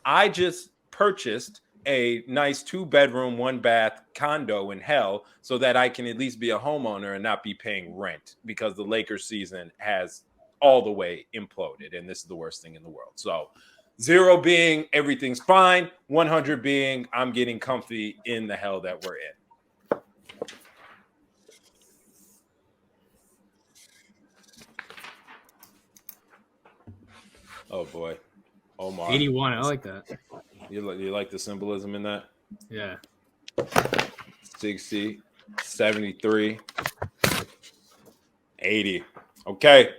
I just purchased a nice 2-bedroom, 1-bath condo in hell so that I can at least be a homeowner and not be paying rent because the Lakers season has all the way imploded and this is the worst thing in the world. So 0 being everything's fine, 100 being I'm getting comfy in the hell that we're in. Oh boy. Omar. 81. I like that. You like the symbolism in that? Yeah. 60, 73, 80. Okay.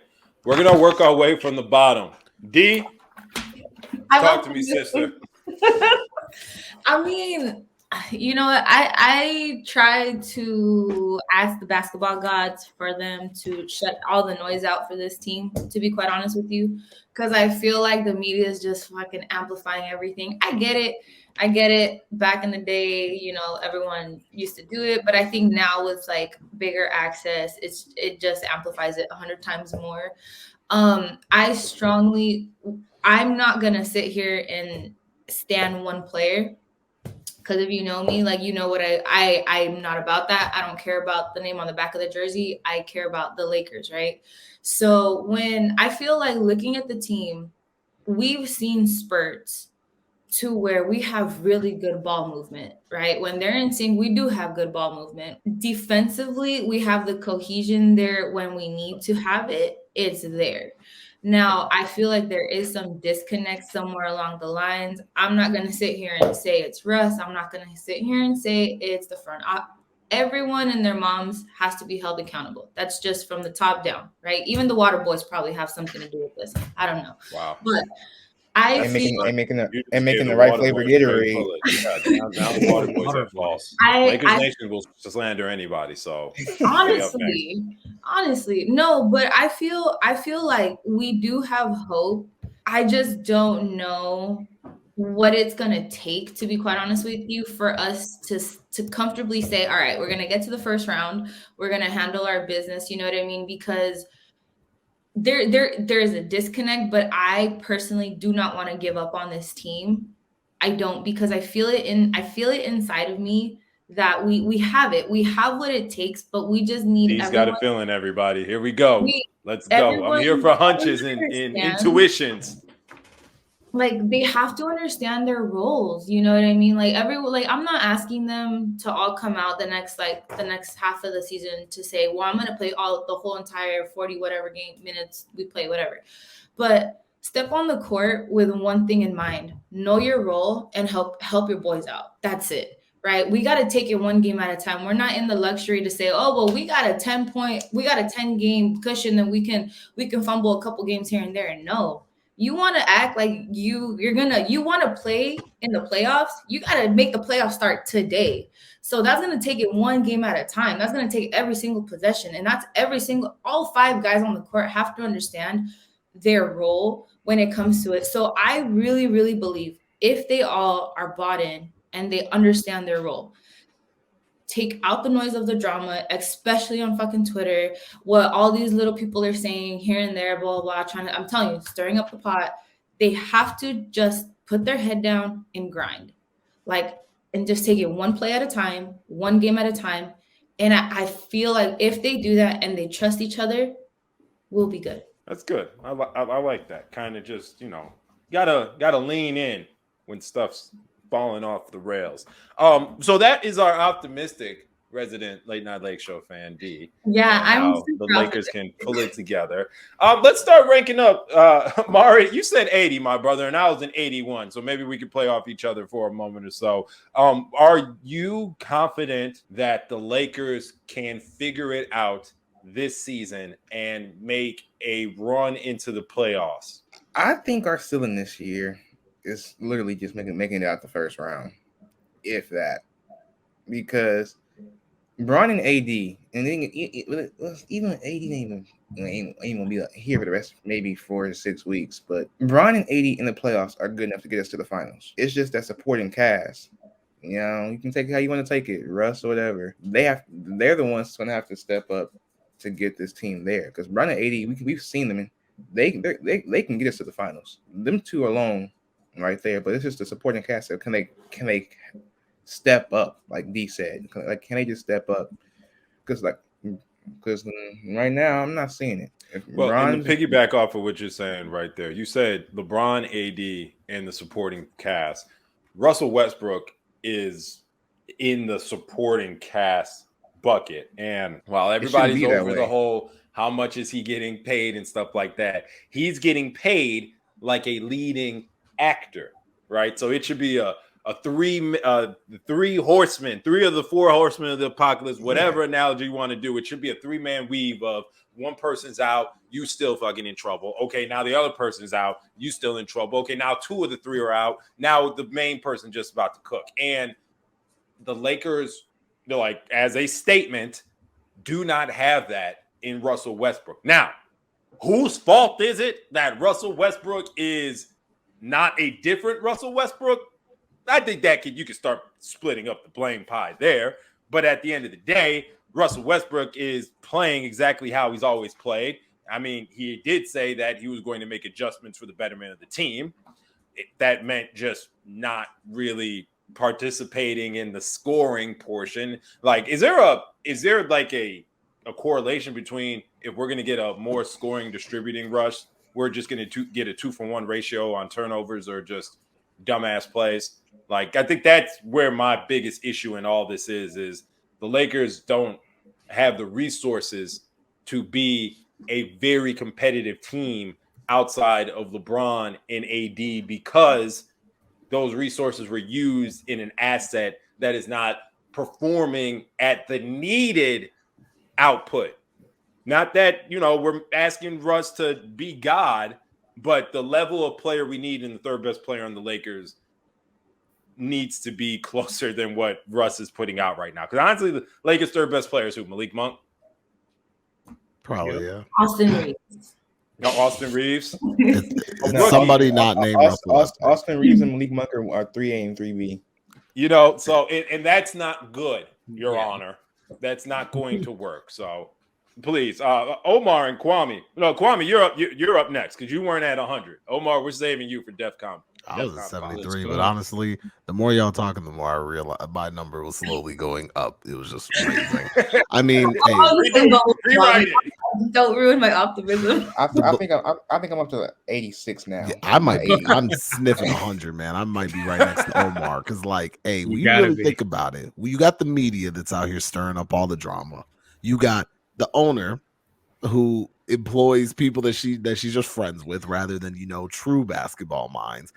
We're going to work our way from the bottom. D, talk to me, sister. I mean, You know what? I try to ask the basketball gods for them to shut all the noise out for this team, to be quite honest with you. Because I feel like the media is just fucking amplifying everything. I get it. I get it. Back in the day, you know, everyone used to do it. But I think now with like bigger access, it just amplifies it 100 times more. I strongly, I'm not gonna sit here and stand one player, because if you know me, like, you know what I'm not about that. I don't care about the name on the back of the jersey. I care about the Lakers, right? So when I feel like looking at the team, we've seen spurts to where we have really good ball movement, right? When they're in sync, we do have good ball movement. Defensively, we have the cohesion there. When we need to have it, it's there. Now, I feel like there is some disconnect somewhere along the lines. I'm not going to sit here and say it's Russ. I'm not going to sit here and say it's the front. Everyone and their moms has to be held accountable. That's just from the top down, right? Even the water boys probably have something to do with this. I don't know. Wow. But I And feel making You just and making gave the right water flavor boys a straight Gatorade. bullet. Yeah, now the water boys Water are false. Lakers I Nation will slander anybody. So stay up next. honestly, no, but I feel like we do have hope. I just don't know what it's gonna take, to be quite honest with you, for us to comfortably say, all right, we're gonna get to the first round, we're gonna handle our business. You know what I mean? Because there is a disconnect, but I personally do not want to give up on this team. I don't, because I feel it inside of me that we have it. We have what it takes, but we just need He's got a everyone. feeling, everybody. Here we go. We Let's go. I'm here for hunches and understand. intuitions. Like, they have to understand their roles, you know what I mean? Like, I'm not asking them to all come out the next half of the season to say, well, I'm gonna play all the whole entire 40 whatever game minutes we play, whatever. But step on the court with one thing in mind: know your role and help your boys out. That's it. Right? We got to take it one game at a time. We're not in the luxury to say, oh well, we got a 10 game cushion, and we can fumble a couple games here and there. No, you want to act like you want to play in the playoffs. You got to make the playoffs start today. So that's going to take it one game at a time. That's going to take every single possession, and that's all 5 guys on the court have to understand their role when it comes to it. So I really, really believe if they all are bought in and they understand their role, take out the noise of the drama, especially on fucking Twitter, what all these little people are saying here and there, blah, blah, blah, I'm telling you, stirring up the pot. They have to just put their head down and grind. And just take it one play at a time, one game at a time. And I feel like if they do that and they trust each other, we'll be good. That's good. I like that. Kind of just, gotta lean in when stuff's falling off the rails. So that is our optimistic resident Late Night Lake Show fan, D. Yeah, I'm the Lakers can pull it together. Let's start ranking up. Mari, you said 80, my brother, and I was an 81. So maybe we could play off each other for a moment or so. Are you confident that the Lakers can figure it out this season and make a run into the playoffs? I think our ceiling this year is literally just making it out the first round, if that, because Bron and AD, and then even AD ain't gonna be here for the rest, maybe 4 to 6 weeks. But Bron and AD in the playoffs are good enough to get us to the finals. It's just that supporting cast. You can take it how you want to take it, Russ or whatever. They're the ones that's gonna have to step up to get this team there. Because Bron and AD, we've seen them, and they can get us to the finals. Them two alone, right there. But it's just the supporting cast. So can they step up, like D said? Like, can they just step up? Because right now I'm not seeing it. And to piggyback off of what you're saying right there, you said LeBron, AD, and the supporting cast. Russell Westbrook is in the supporting cast bucket, and while everybody's over the whole how much is he getting paid and stuff like that, he's getting paid like a leading actor, right? So it should be a three of the 4 horsemen of the apocalypse, whatever analogy you want to do. It should be a 3-man weave of one person's out, you still fucking in trouble. Okay, now the other person's out, you still in trouble. Okay, now 2 of the 3 are out. Now the main person just about to cook. And the Lakers, like as a statement, do not have that in Russell Westbrook. Now, whose fault is it that Russell Westbrook is not a different Russell Westbrook? I think that you can start splitting up the blame pie there. But at the end of the day, Russell Westbrook is playing exactly how he's always played. I mean, he did say that he was going to make adjustments for the betterment of the team. That meant just not really participating in the scoring portion. Like, is there like a correlation between if we're going to get a more scoring distributing rush, we're just going to get a 2-for-1 ratio on turnovers or just dumbass plays? Like, I think that's where my biggest issue in all this is the Lakers don't have the resources to be a very competitive team outside of LeBron and AD because those resources were used in an asset that is not performing at the needed output. Not that, we're asking Russ to be God, but the level of player we need in the third best player on the Lakers needs to be closer than what Russ is putting out right now. Because honestly, the Lakers' third best player is who? Malik Monk? Probably, yeah. Austin Reeves. No, Austin Reeves. It's somebody not named Austin Reeves and Malik Monk are 3A and 3B. So and that's not good, Your Honor. That's not going to work. So please, Omar and Kwame. No, Kwame, you're up next because you weren't at 100. Omar, we're saving you for DEFCON. I was at 73, but honestly, the more y'all talking, the more I realized my number was slowly going up. It was just amazing. I mean, don't ruin my optimism. I think I'm up to 86 now. Yeah, I might be. I'm sniffing 100, man. I might be right next to Omar because, like, hey, when you really think about it, you got the media that's out here stirring up all the drama. You got the owner who employs people that she's just friends with rather than true basketball minds,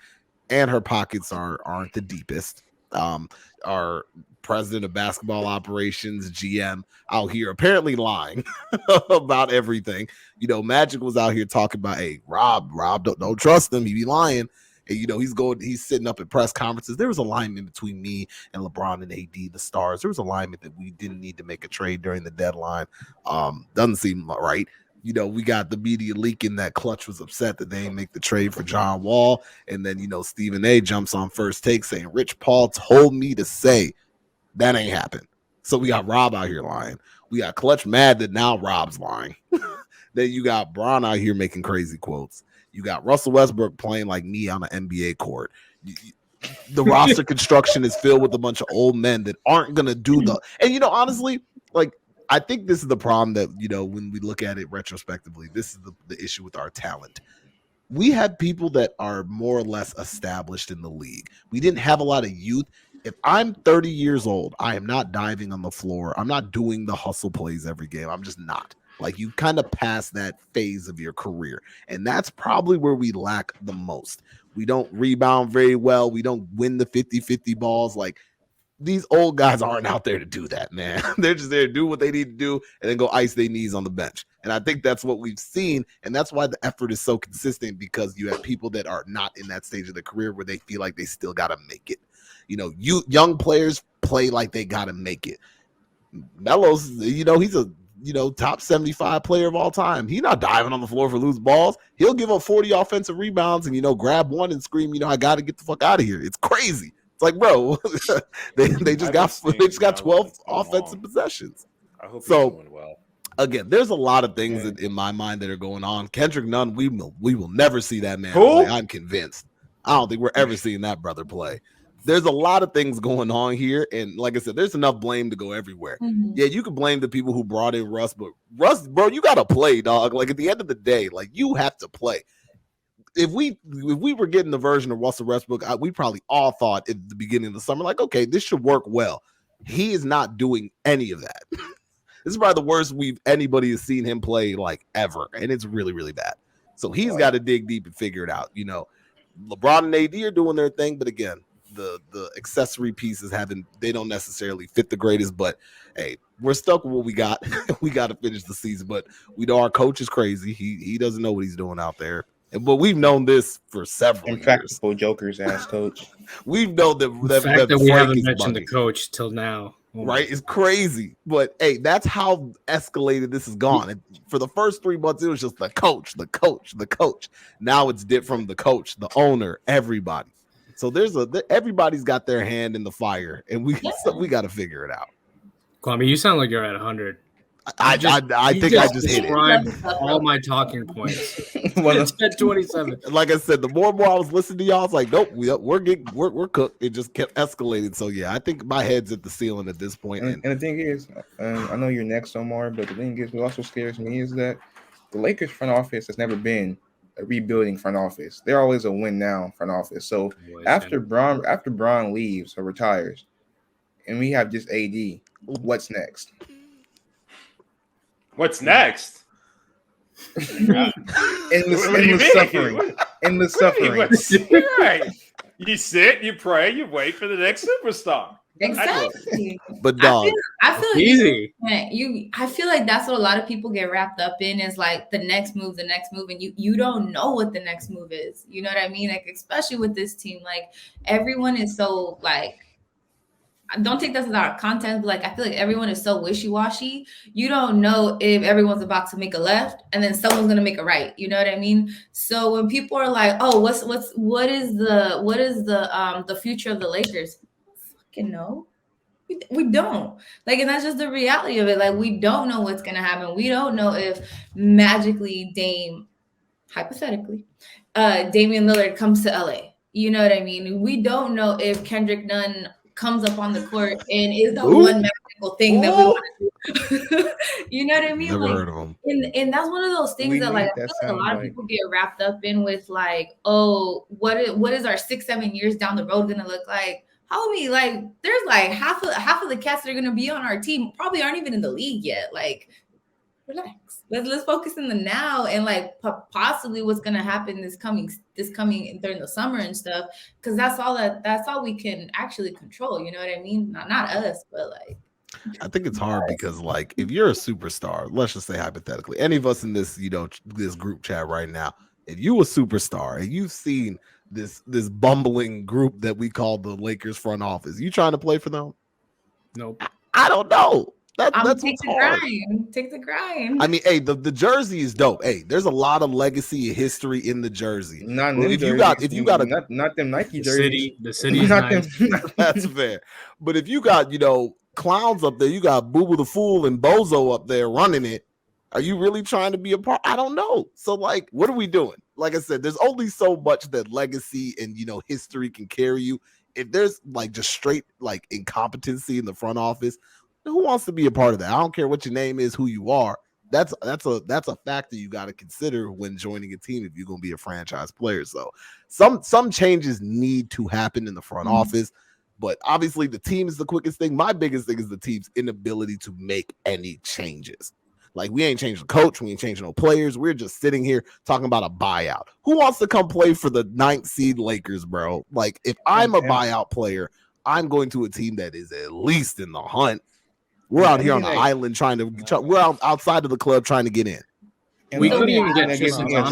and her pockets aren't the deepest. Our president of basketball operations, GM, out here apparently lying about everything. Magic was out here talking about, hey, Rob, don't trust him, he be lying. And he's sitting up at press conferences. There was alignment between me and LeBron and AD, the stars. There was alignment that we didn't need to make a trade during the deadline. Doesn't seem right. We got the media leaking that Clutch was upset that they didn't make the trade for John Wall. And then, Stephen A jumps on First Take saying, Rich Paul told me to say that ain't happened. So we got Rob out here lying. We got Clutch mad that now Rob's lying. Then you got Bron out here making crazy quotes. You got Russell Westbrook playing like me on an NBA court. The roster construction is filled with a bunch of old men that aren't going to do and, honestly, like, I think this is the problem that, when we look at it retrospectively, this is the issue with our talent. We have people that are more or less established in the league. We didn't have a lot of youth. If I'm 30 years old, I am not diving on the floor. I'm not doing the hustle plays every game. I'm just not. Like, you kind of pass that phase of your career. And that's probably where we lack the most. We don't rebound very well. We don't win the 50-50 balls. Like, these old guys aren't out there to do that, man. They're just there to do what they need to do and then go ice their knees on the bench. And I think that's what we've seen. And that's why the effort is so consistent, because you have people that are not in that stage of their career where they feel like they still got to make it. Young players play like they got to make it. Melo's, he's a, top 75 player of all time. He's not diving on the floor for loose balls. He'll give up 40 offensive rebounds and, grab one and scream, I got to get the fuck out of here. It's crazy. It's like, bro, they just got 12 offensive possessions. I hope he's doing well. Again, there's a lot of things in my mind that are going on. Kendrick Nunn, we will never see that man play. I'm convinced. I don't think we're ever seeing that brother play. There's a lot of things going on here, and like I said, there's enough blame to go everywhere. Mm-hmm. Yeah, you can blame the people who brought in Russ, but Russ, bro, you gotta play, dog. Like, at the end of the day, like, you have to play. If we were getting the version of Russell Westbrook, we probably all thought at the beginning of the summer, like, okay, this should work well. He is not doing any of that. This is probably the worst anybody has seen him play, like, ever, and it's really, really bad. So he's got to dig deep and figure it out. LeBron and AD are doing their thing, but again, the accessory pieces they don't necessarily fit the greatest, but hey, we're stuck with what we got. We got to finish the season, but we know our coach is crazy. He doesn't know what he's doing out there. But we've known this for several years. Impractical jokers ass coach. We've known The that fact that we Frank haven't is mentioned the bugging. coach till now, Right, it's crazy. But hey, that's how escalated this has gone. And for the first 3 months, it was just the coach. Now it's different from the coach, the owner, everybody. So everybody's got their hand in the fire, and we got to figure it out. Kwame, you sound like you're at 100. I think I just hit it. Described all my talking points. It's at 27. Like I said, the more and more I was listening to y'all, I was like, nope, we're cooked. It just kept escalating. So yeah, I think my head's at the ceiling at this point. And the thing is, I know you're next, Omar, but the thing is, what also scares me is that the Lakers front office has never been a rebuilding front office. They're always a win now front office. So after Bron leaves or retires, and we have just AD, what's next? What's next? Endless suffering. Endless suffering. Right. You sit, you pray, you wait for the next superstar. Exactly. But dog, I feel like easy. I feel like that's what a lot of people get wrapped up in is like the next move, and you don't know what the next move is. You know what I mean? Like especially with this team, like everyone is so like. Don't take this as our content, but like I feel like everyone is so wishy-washy. You don't know if everyone's about to make a left and then someone's gonna make a right. You know what I mean? So when people are like, "Oh, what is the future of the Lakers?" I don't fucking know. We don't like, and that's just the reality of it. Like we don't know what's gonna happen. We don't know if magically hypothetically, Damian Lillard comes to LA. You know what I mean? We don't know if Kendrick Nunn comes up on the court and is the one magical thing that we want to do. You know what I mean? Never like, heard of him. And that's one of those things that like I feel like a lot of people get wrapped up in with like, oh, what is our 6-7 years down the road gonna look like? Homie, like there's like half of the cats that are gonna be on our team probably aren't even in the league yet. Like, relax. Let's focus in the now and like possibly what's gonna happen this coming during the summer and stuff, because that's all we can actually control. You know what I mean? Not us, but like. I think it's hard because like if you're a superstar, let's just say hypothetically, any of us in this this group chat right now, if you a superstar and you've seen this bumbling group that we call the Lakers front office, you trying to play for them? Nope. I don't know. That's take the grind. Take the grind. I mean, hey, the jersey is dope. Hey, there's a lot of legacy and history in the jersey. Not if you got not them Nike jerseys. The city is nice. That's fair. But if you got clowns up there, you got Boo Boo the Fool and Bozo up there running it. Are you really trying to be a part? I don't know. So like, what are we doing? Like I said, there's only so much that legacy and history can carry you. If there's like just straight like incompetency in the front office, who wants to be a part of that? I don't care what your name is, who you are. That's a factor you got to consider when joining a team if you're going to be a franchise player. So some changes need to happen in the front office, but obviously the team is the quickest thing. My biggest thing is the team's inability to make any changes. Like we ain't changing the coach, we ain't changing no players. We're just sitting here talking about a buyout. Who wants to come play for the 9th seed Lakers, bro? Like if I'm a buyout player, I'm going to a team that is at least in the hunt. We're out here on the island we're outside of the club trying to get in. We couldn't even get Tristan No.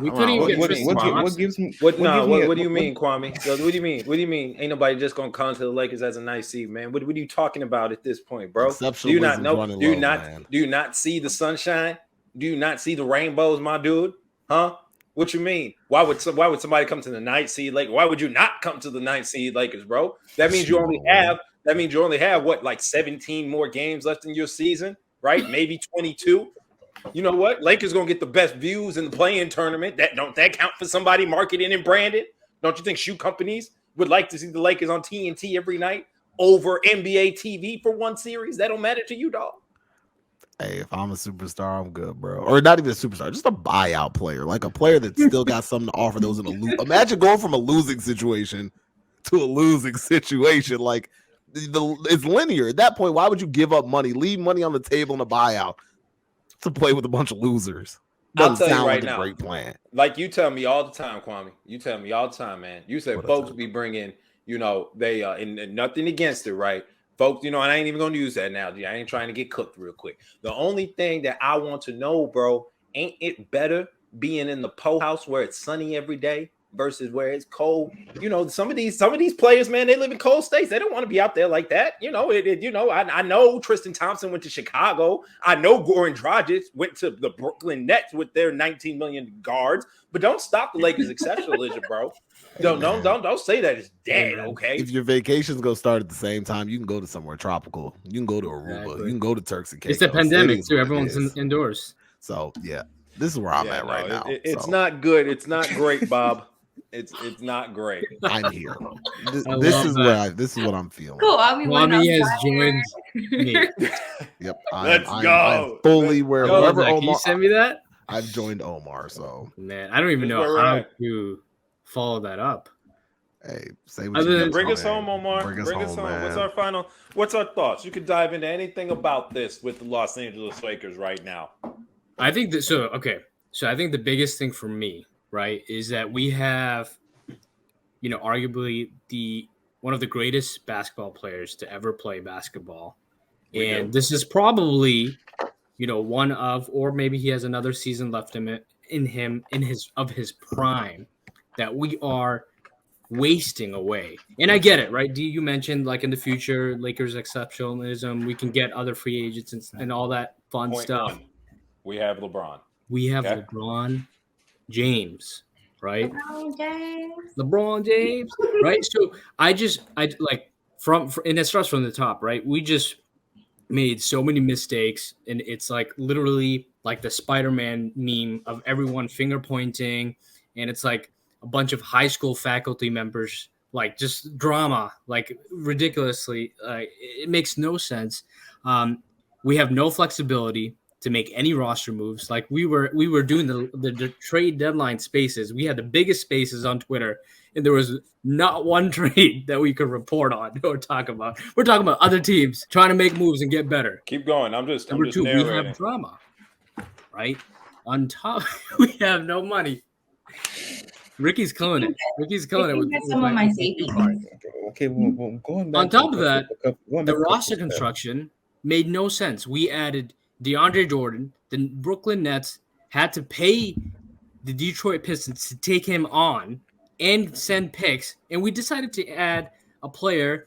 We couldn't even get Tristan Thompson. What do you mean, Kwame? What do you mean? What do you mean? Ain't nobody just gonna come to the Lakers as a nice seed, man? What are you talking about at this point, bro? Do you not know? Do you not see the sunshine? Do you not see the rainbows, my dude? Huh? What you mean? Why would somebody come to the 9th seed Lakers? Why would you not come to the 9th seed Lakers, bro? That means you only have what, like 17 more games left in your season, right? Maybe 22. You know what? Lakers gonna get the best views in the play-in tournament. That count for somebody marketing and branded? Don't you think shoe companies would like to see the Lakers on TNT every night over NBA TV for one series? That don't matter to you, dog. Hey, if I'm a superstar, I'm good, bro. Or not even a superstar, just a buyout player, like a player that still got something to offer those in a lose. Imagine going from a losing situation to a losing situation. Like it's linear. At that point, why would you give up money, leave money on the table in a buyout to play with a bunch of losers? I'll tell you right now, great plan. Like you tell me all the time, Kwame. You tell me all the time, man. You said folks be bringing, they and nothing against it, right? Folks, and I ain't even gonna use that analogy. I ain't trying to get cooked real quick. The only thing that I want to know, bro, ain't it better being in the po house where it's sunny every day versus where it's cold. You know, some of these players, man, they live in cold states. They don't want to be out there like that. You know, I know Tristan Thompson went to Chicago. I know Goran Dragic went to the Brooklyn Nets with their 19 million guards. But don't stop the Lakers' exceptionalism, bro. Don't say that it's dead. Okay. If your vacations go start at the same time, you can go to somewhere tropical. You can go to Aruba. Exactly. You can go to Turks and Caicos. It's a pandemic It is too. what it Everyone's is. indoors. So yeah, this is where I'm at right now. It's so. not good. It's not great, Bob. It's not great. I'm here. This love is what I'm feeling. Cool. I'll be waiting Kwame has outside. joined me. Yep. Let's I'm go. fully where Yo, wherever Zach, can you Omar. send me that? I've joined Omar. So Man, I don't even That's know where we're how at. to follow that up. hey, say what Other you than- got, Bring us man. home, Omar. Bring us home, man. What's our thoughts? You could dive into anything about this with the Los Angeles Lakers right now. I think that so I think the biggest thing for me, right, is that we have, arguably one of the greatest basketball players to ever play basketball. And this is probably, one of, or maybe he has another season left in his prime that we are wasting away. And I get it, right? D, you mentioned like in the future, Lakers exceptionalism, we can get other free agents and all that fun Point stuff. one, we have LeBron. We have Okay. LeBron James, right? LeBron LeBron James, right? So I like and it starts from the top, right? We just made so many mistakes, and it's like literally like the Spider-Man meme of everyone finger pointing, and it's like a bunch of high school faculty members, like just drama, like ridiculously. It makes no sense. We have no flexibility to make any roster moves. Like we were doing the trade deadline spaces. We had the biggest spaces on Twitter, and there was not one trade that we could report on or talk about. We're talking about other teams trying to make moves and get better. Keep going. I'm just Number two, we narrating. have drama, right? On top, we have no money. Ricky's killing it. Ricky's killing it with some of my savings. Okay, well, going back On top of that, going the back to roster couple- construction made no sense. We added DeAndre Jordan. The Brooklyn Nets had to pay the Detroit Pistons to take him on and send picks, and we decided to add a player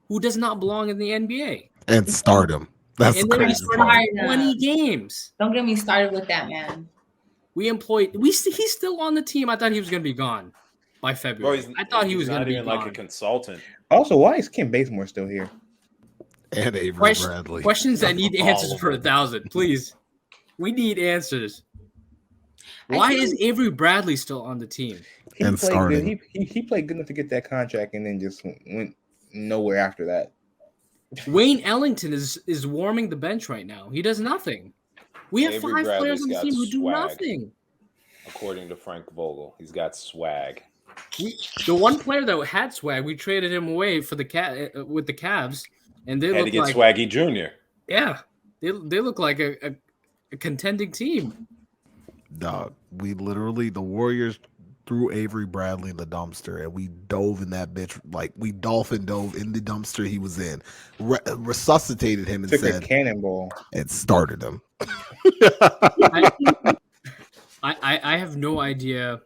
who does not belong in the NBA. And start him. That's And the then we crazy part. started 20 games. Don't get me started with that, man. He's still on the team. I thought he was going to be gone by Bro, February. I thought he was going to be even gone. like a consultant. Also, why is Kim Bazemore still here? And Avery Bradley. Questions that need All answers of for them. 1,000, please. We need answers. Why is Avery Bradley still on the team? He And played starting. good. He played good enough to get that contract, and then just went nowhere after that. Wayne Ellington is warming the bench right now. He does nothing. We have Avery 5 players Bradley's on the got team who do swag. nothing. According to Frank Vogel, he's got swag. The one player that had swag, we traded him away for with the Cavs, and they Had look to get like Swaggy Jr. yeah, they look like a contending team. Dog, we literally, the Warriors threw Avery Bradley in the dumpster, and we dove in that bitch, like we dolphin dove in the dumpster he was in, resuscitated him and Took a said, cannonball. and started him. I have no idea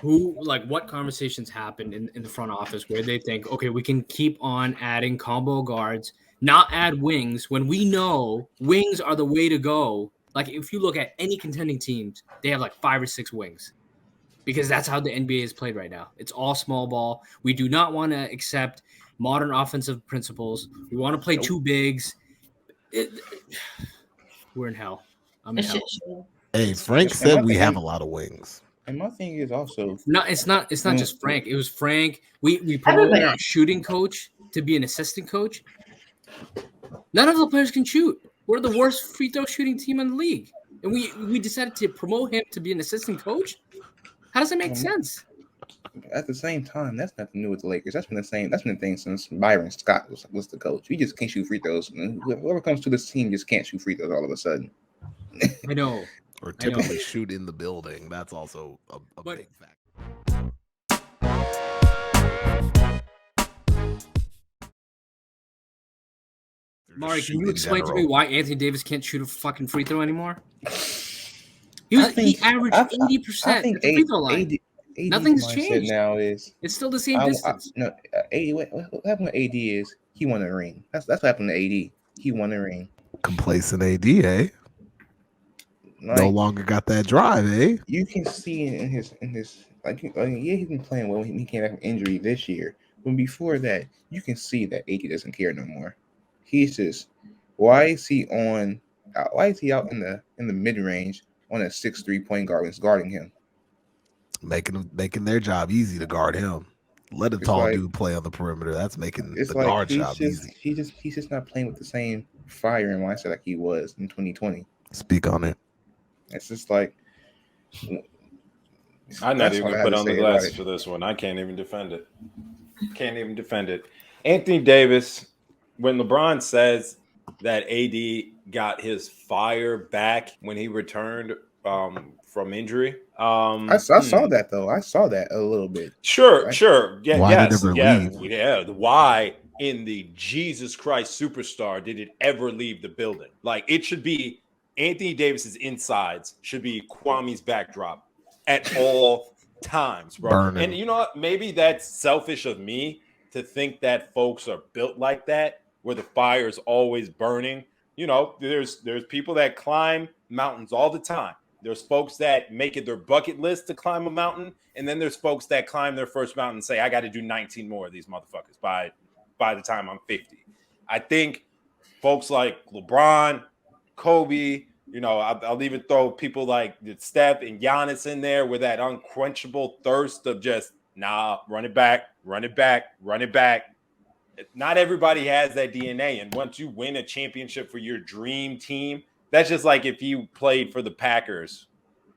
what conversations happened in the front office where they think, okay, we can keep on adding combo guards, not add wings when we know wings are the way to go. Like if you look at any contending teams, they have like 5 or 6 wings because that's how the NBA is played right now. It's all small ball. We do not want to accept modern offensive principles. We want to play 2 bigs. We're in hell. I'm in hell. Hey, Frank said we have a lot of wings. And my thing is also No, it's not just Frank. It was Frank. We promoted our shooting coach to be an assistant coach. None of the players can shoot. We're the worst free throw shooting team in the league. And we decided to promote him to be an assistant coach? How does that make sense? at the same time, that's nothing new with the Lakers. That's been the thing since Byron Scott was the coach. You just can't shoot free throws. And whoever comes to this team just can't shoot free throws all of a sudden. I know. Or typically shoot in the building. That's also a big factor. Mari, can you explain to me why Anthony Davis can't shoot a fucking free throw anymore? He averaged 80% I think at the free throw line. AD's Nothing's mindset changed. now is It's still the same distance. no. AD, what happened with AD is he won a ring. That's what happened to AD. He won a ring. Complacent AD, eh? No Like, longer got that drive, eh? you can see in his like, yeah, he's been playing well. He came back from injury this year, but before that, you can see that AD doesn't care no more. He's just, why is he out in the mid range on a 6'3" point guard who's guarding him? Making their job easy to guard him. Let a It's tall like- dude play on the perimeter. That's making It's the like guard job easy. he's just not playing with the same fire and mindset like he was in 2020. Speak on it. It's just like, I'm not that's even all I gonna had put to on the say about glasses it. for this one. I can't even defend it. Can't even defend it. Anthony Davis, when LeBron says that AD got his fire back when he returned from injury, I saw that though. I saw that a little bit. Sure, Right. sure. Yeah, Why did yes, it yeah, leave? yeah. Why in the Jesus Christ superstar did it ever leave the building? Like, it should be Anthony Davis's insides should be Kwame's backdrop at all times, bro. Burning. And you know what? Maybe that's selfish of me to think that folks are built like that, where the fire is always burning. You know, there's people that climb mountains all the time. There's folks that make it their bucket list to climb a mountain, and then there's folks that climb their first mountain and say, "I got to do 19 more of these motherfuckers by the time I'm 50." I think folks like LeBron, Kobe, you know, I'll even throw people like Steph and Giannis in there with that unquenchable thirst of just, nah, run it back, run it back, run it back. Not everybody has that DNA, and once you win a championship for your dream team, that's just like if you played for the Packers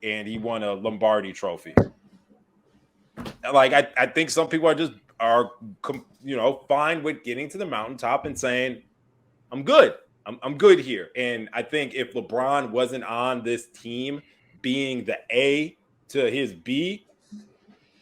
and he won a Lombardi trophy. Like, I think some people are fine with getting to the mountaintop and saying, I'm good. I'm good here. And I think if LeBron wasn't on this team being the A to his B,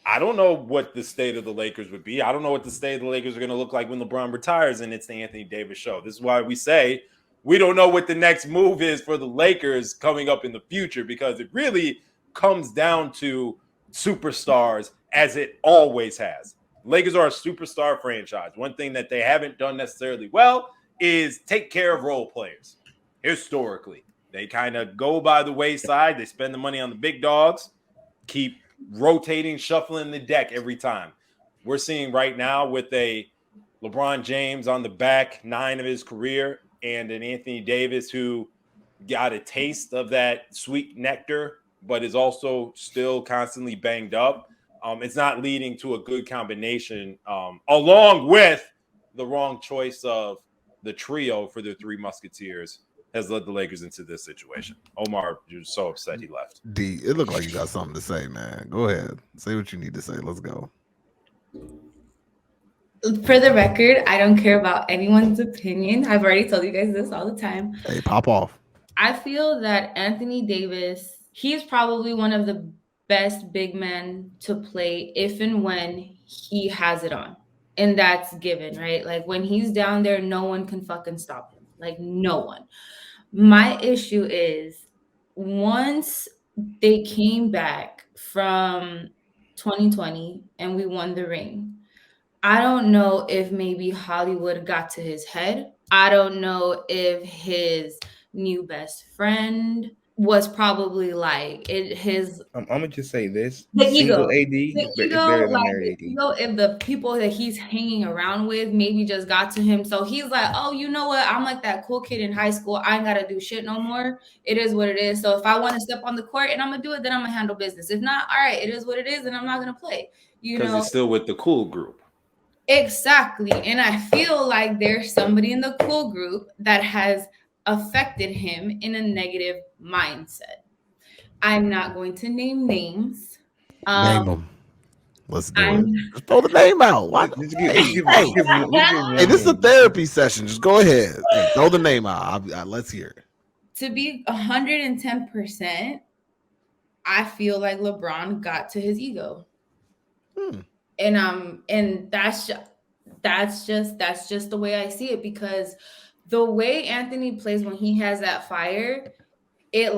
I don't know what the state of the Lakers would be. I don't know what the state of the Lakers are going to look like when LeBron retires and it's the Anthony Davis show. This is why we say we don't know what the next move is for the Lakers coming up in the future, because it really comes down to superstars, as it always has. Lakers are a superstar franchise. One thing that they haven't done necessarily well is take care of role players. Historically, they kind of go by the wayside. They spend the money on the big dogs, keep rotating, shuffling the deck every time. We're seeing right now with a LeBron James on the back nine of his career and an Anthony Davis who got a taste of that sweet nectar, but is also still constantly banged up. It's not leading to a good combination, along with the wrong choice of the trio for the Three Musketeers has led the Lakers into this situation. Omar, you're so upset he left. D, it looked like you got something to say, man. Go ahead. Say what you need to say. Let's go. For the record, I don't care about anyone's opinion. I've already told you guys this all the time. Hey, pop off. I feel that Anthony Davis, he's probably one of the best big men to play if and when he has it on. And that's given, right? Like, when he's down there, no one can fucking stop him. Like, no one. My issue is, once they came back from 2020 and we won the ring, I don't know if maybe Hollywood got to his head. I don't know if his new best friend was probably like his. I'm gonna just say this: the single ego. AD The is ego, better than like, married AD. you know, if the people that he's hanging around with maybe just got to him, so he's like, oh, you know what? I'm like that cool kid in high school. I ain't gotta do shit no more. It is what it is. So if I want to step on the court and I'm gonna do it, then I'm gonna handle business. If not, all right, it is what it is, and I'm not gonna play. You Because know, he's still with the cool group. exactly. And I feel like there's somebody in the cool group that has affected him in a negative mindset. I'm not going to name names. Name them. Let's do I'm- it. Just throw the name out. Why? Let's Hey, give hey, this is a therapy session. Just go ahead. Hey, throw the name out. Let's hear it. To be 110%, I feel like LeBron got to his ego. And that's just the way I see it, because the way Anthony plays when he has that fire, it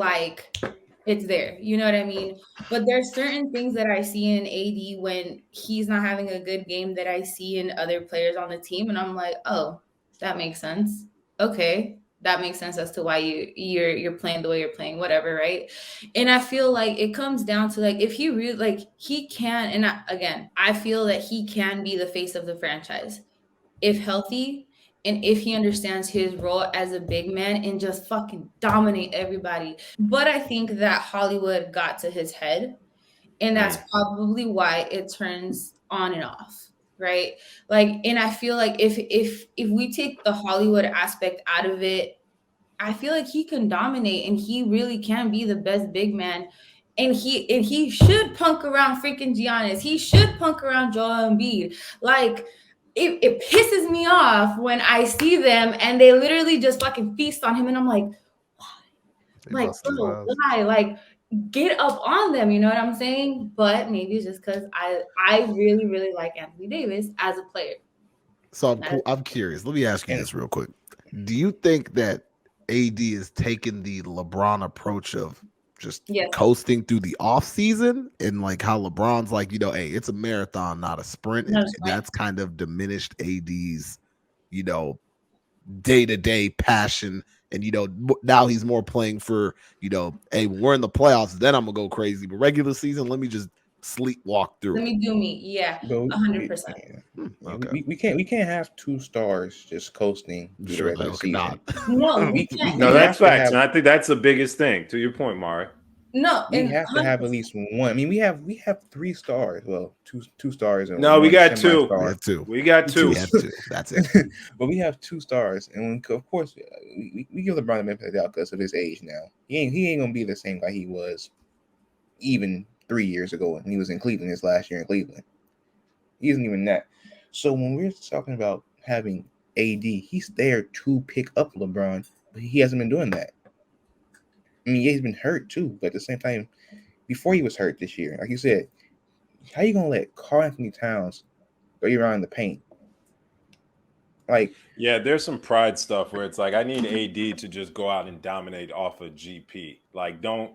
it's there. You know what I mean? But there's certain things that I see in AD when he's not having a good game that I see in other players on the team, and I'm like, oh, that makes sense. Okay, that makes sense as to why you're playing the way you're playing, whatever, right? And I feel like it comes down to like if he really like he can, and again, I feel that he can be the face of the franchise if healthy. And if he understands his role as a big man and just fucking dominate everybody. But I think that Hollywood got to his head. And that's probably why it turns on and off. Right. Like, and I feel like if we take the Hollywood aspect out of it, I feel like he can dominate and he really can be the best big man. And he should punk around freaking Giannis. He should punk around Joel Embiid. Like, it pisses me off when I see them and they literally just fucking feast on him. And I'm like, why? Like, bro, why? Like, get up on them. You know what I'm saying? But maybe it's just because I really, really like Anthony Davis as a player. So I'm curious. Let me ask you this real quick. Do you think that AD is taking the LeBron approach of just coasting through the off season, and like how LeBron's like, you know, hey, it's a marathon, not a sprint. And that's kind of diminished AD's, you know, day-to-day passion. And, you know, now he's more playing for, you know, hey, when we're in the playoffs, then I'm gonna go crazy. But regular season, let me just sleepwalk through. Let me do me. Yeah, 100%. Okay. We can't have two stars just coasting through the regular season. No, we can't. No, that's facts, and I think that's the biggest thing. To your point, Mari. No, we have to have at least one. I mean, we have 3 stars. Well, two stars. And no, we got 2. We got two. That's it. But we have 2 stars, and of course, we give LeBron the benefit of the doubt because of his age now. He ain't gonna be the same guy he was even 3 years ago when he was in Cleveland his last year in Cleveland. He isn't even that. So when we're talking about having AD, he's there to pick up LeBron, but he hasn't been doing that. I mean, he's been hurt too, but at the same time, before he was hurt this year, like you said, how you gonna let Karl Anthony Towns throw you around the paint? Like, yeah, there's some pride stuff where it's like I need AD to just go out and dominate off of GP. Like, don't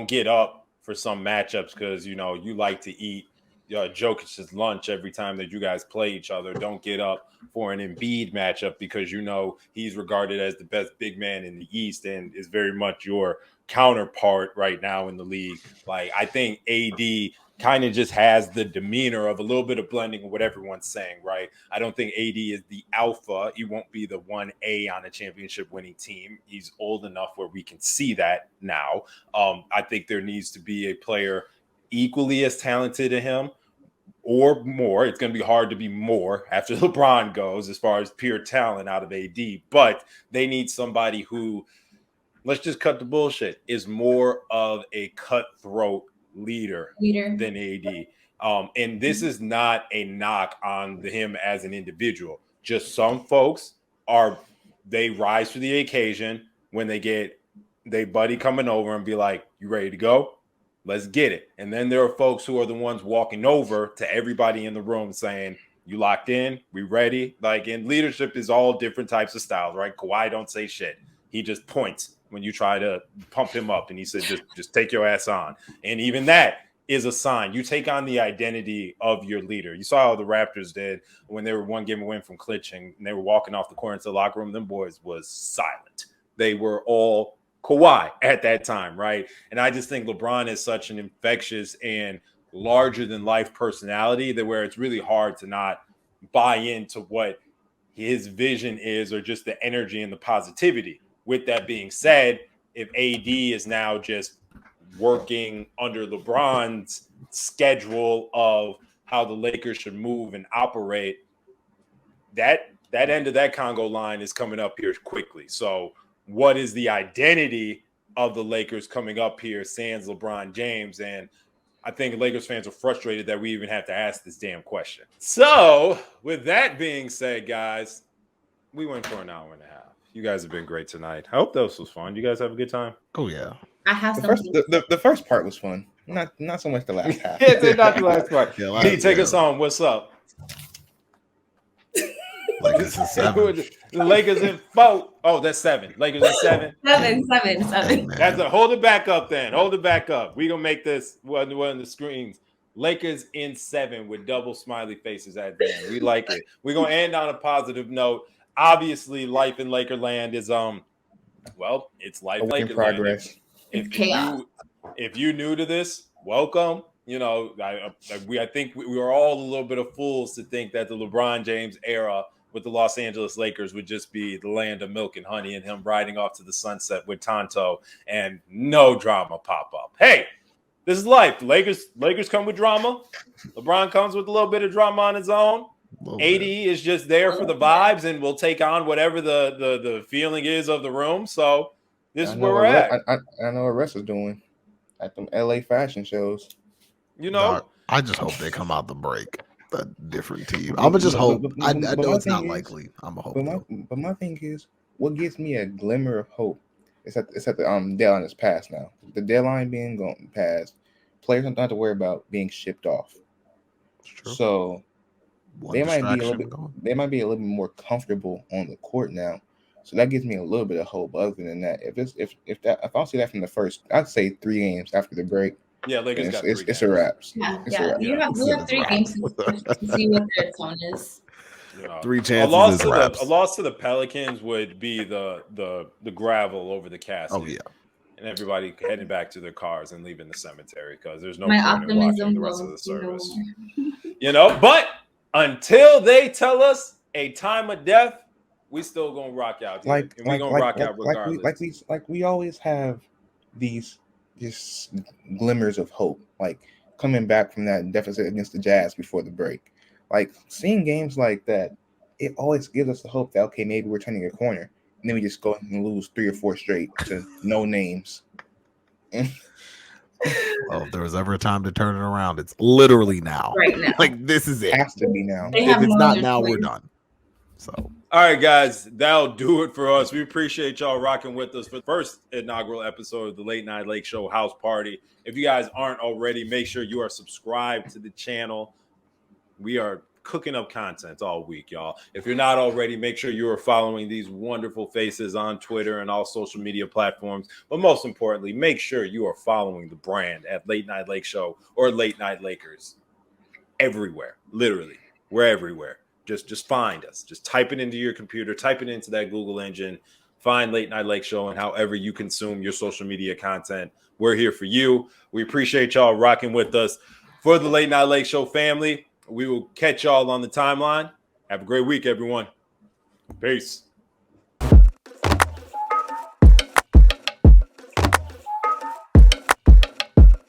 get up for some matchups because you know you like to eat Jokic's lunch every time that you guys play each other. Don't get up for an Embiid matchup because you know he's regarded as the best big man in the East and is very much your counterpart right now in the league. Like, I think AD kind of just has the demeanor of a little bit of blending of what everyone's saying, right? I don't think AD is the alpha. He won't be the 1A on a championship winning team. He's old enough where we can see that now. I think there needs to be a player equally as talented as him or more. It's going to be hard to be more after LeBron goes as far as pure talent out of AD, but they need somebody who, let's just cut the bullshit, is more of a cutthroat leader than AD. And this is not a knock on him as an individual. Just some folks they rise to the occasion when they get their buddy coming over and be like, you ready to go? Let's get it. And then there are folks who are the ones walking over to everybody in the room saying, you locked in? We ready? Like, in leadership is all different types of styles, right? Kawhi don't say shit. He just points when you try to pump him up. And he says, just take your ass on. And even that is a sign. You take on the identity of your leader. You saw how the Raptors did when they were one game away from clinching and they were walking off the court into the locker room. Them boys was silent. They were all Kawhi at that time, right? And I just think LeBron is such an infectious and larger than life personality that where it's really hard to not buy into what his vision is or just the energy and the positivity. With that being said, if AD is now just working under LeBron's schedule of how the Lakers should move and operate, that end of that Congo line is coming up here quickly. So what is the identity of the Lakers coming up here, sans LeBron James? And I think Lakers fans are frustrated that we even have to ask this damn question. So with that being said, guys, we went for an hour and a half. You guys have been great tonight. I hope this was fun. You guys have a good time? Oh, yeah. I have the first part was fun. Not so much the last half. Yeah, not the last part. Yeah, take us on. What's up? Lakers in 7. The Lakers in 4. Oh, that's 7. Lakers in 7. Seven. That's a hold it back up then. Hold it back up. We gonna make this one of the screens. Lakers in 7 with double smiley faces at the end. We like it. We're gonna end on a positive note. Obviously, life in Lakerland is well, it's life in Lakerland. Progress. If you new to this, welcome. You know, I think we were all a little bit of fools to think that the LeBron James era with the Los Angeles Lakers would just be the land of milk and honey and him riding off to the sunset with Tonto and no drama pop up. Hey, this is life. Lakers come with drama. LeBron comes with a little bit of drama on his own. AD is just there for the vibes and will take on whatever the feeling is of the room. So this is where we're at. I know what Russ is doing at them LA fashion shows. You know, I just hope they come out the break a different team. I'm gonna just hope. I know it's not likely. I'm a hope. But my thing is, what gives me a glimmer of hope is that the deadline is passed now. The deadline being passed, players don't have to worry about being shipped off. So they might be a little bit more comfortable on the court now. So that gives me a little bit of hope. Other than that, if I'll see that from the first, I'd say 3 games after the break. Yeah, Lakers got 3 games. It's a wrap. Yeah. We have 3 games to see what their tone is. You know, 3 chances. A loss to the Pelicans would be the gravel over the casket. Oh yeah, and everybody heading back to their cars and leaving the cemetery because there's no My point in watching optimism the rest of the will service. You know, but until they tell us a time of death, we still gonna rock out here. And we gonna rock out regardless. Like we always have these just glimmers of hope, like coming back from that deficit against the Jazz before the break. Like seeing games like that, it always gives us the hope that okay, maybe we're turning a corner, and then we just go and lose 3 or 4 straight to no names. Well, if there was ever a time to turn it around, it's literally now. Right now. Like this is it. It has to be now. If it's not now, we're done. So all right, guys, that'll do it for us. We appreciate y'all rocking with us for the first inaugural episode of the Late Night Lake Show House Party. If you guys aren't already, make sure you are subscribed to the channel. We are cooking up content all week, y'all. If you're not already, make sure you are following these wonderful faces on Twitter and all social media platforms. But most importantly, make sure you are following the brand at Late Night Lake Show or Late Night Lakers. Everywhere, literally, we're everywhere. Just find us. Just type it into your computer, type it into that Google engine, find Late Night Lake Show, and however you consume your social media content, we're here for you. We appreciate y'all rocking with us. For the Late Night Lake Show family, we will catch y'all on the timeline. Have a great week, everyone. Peace.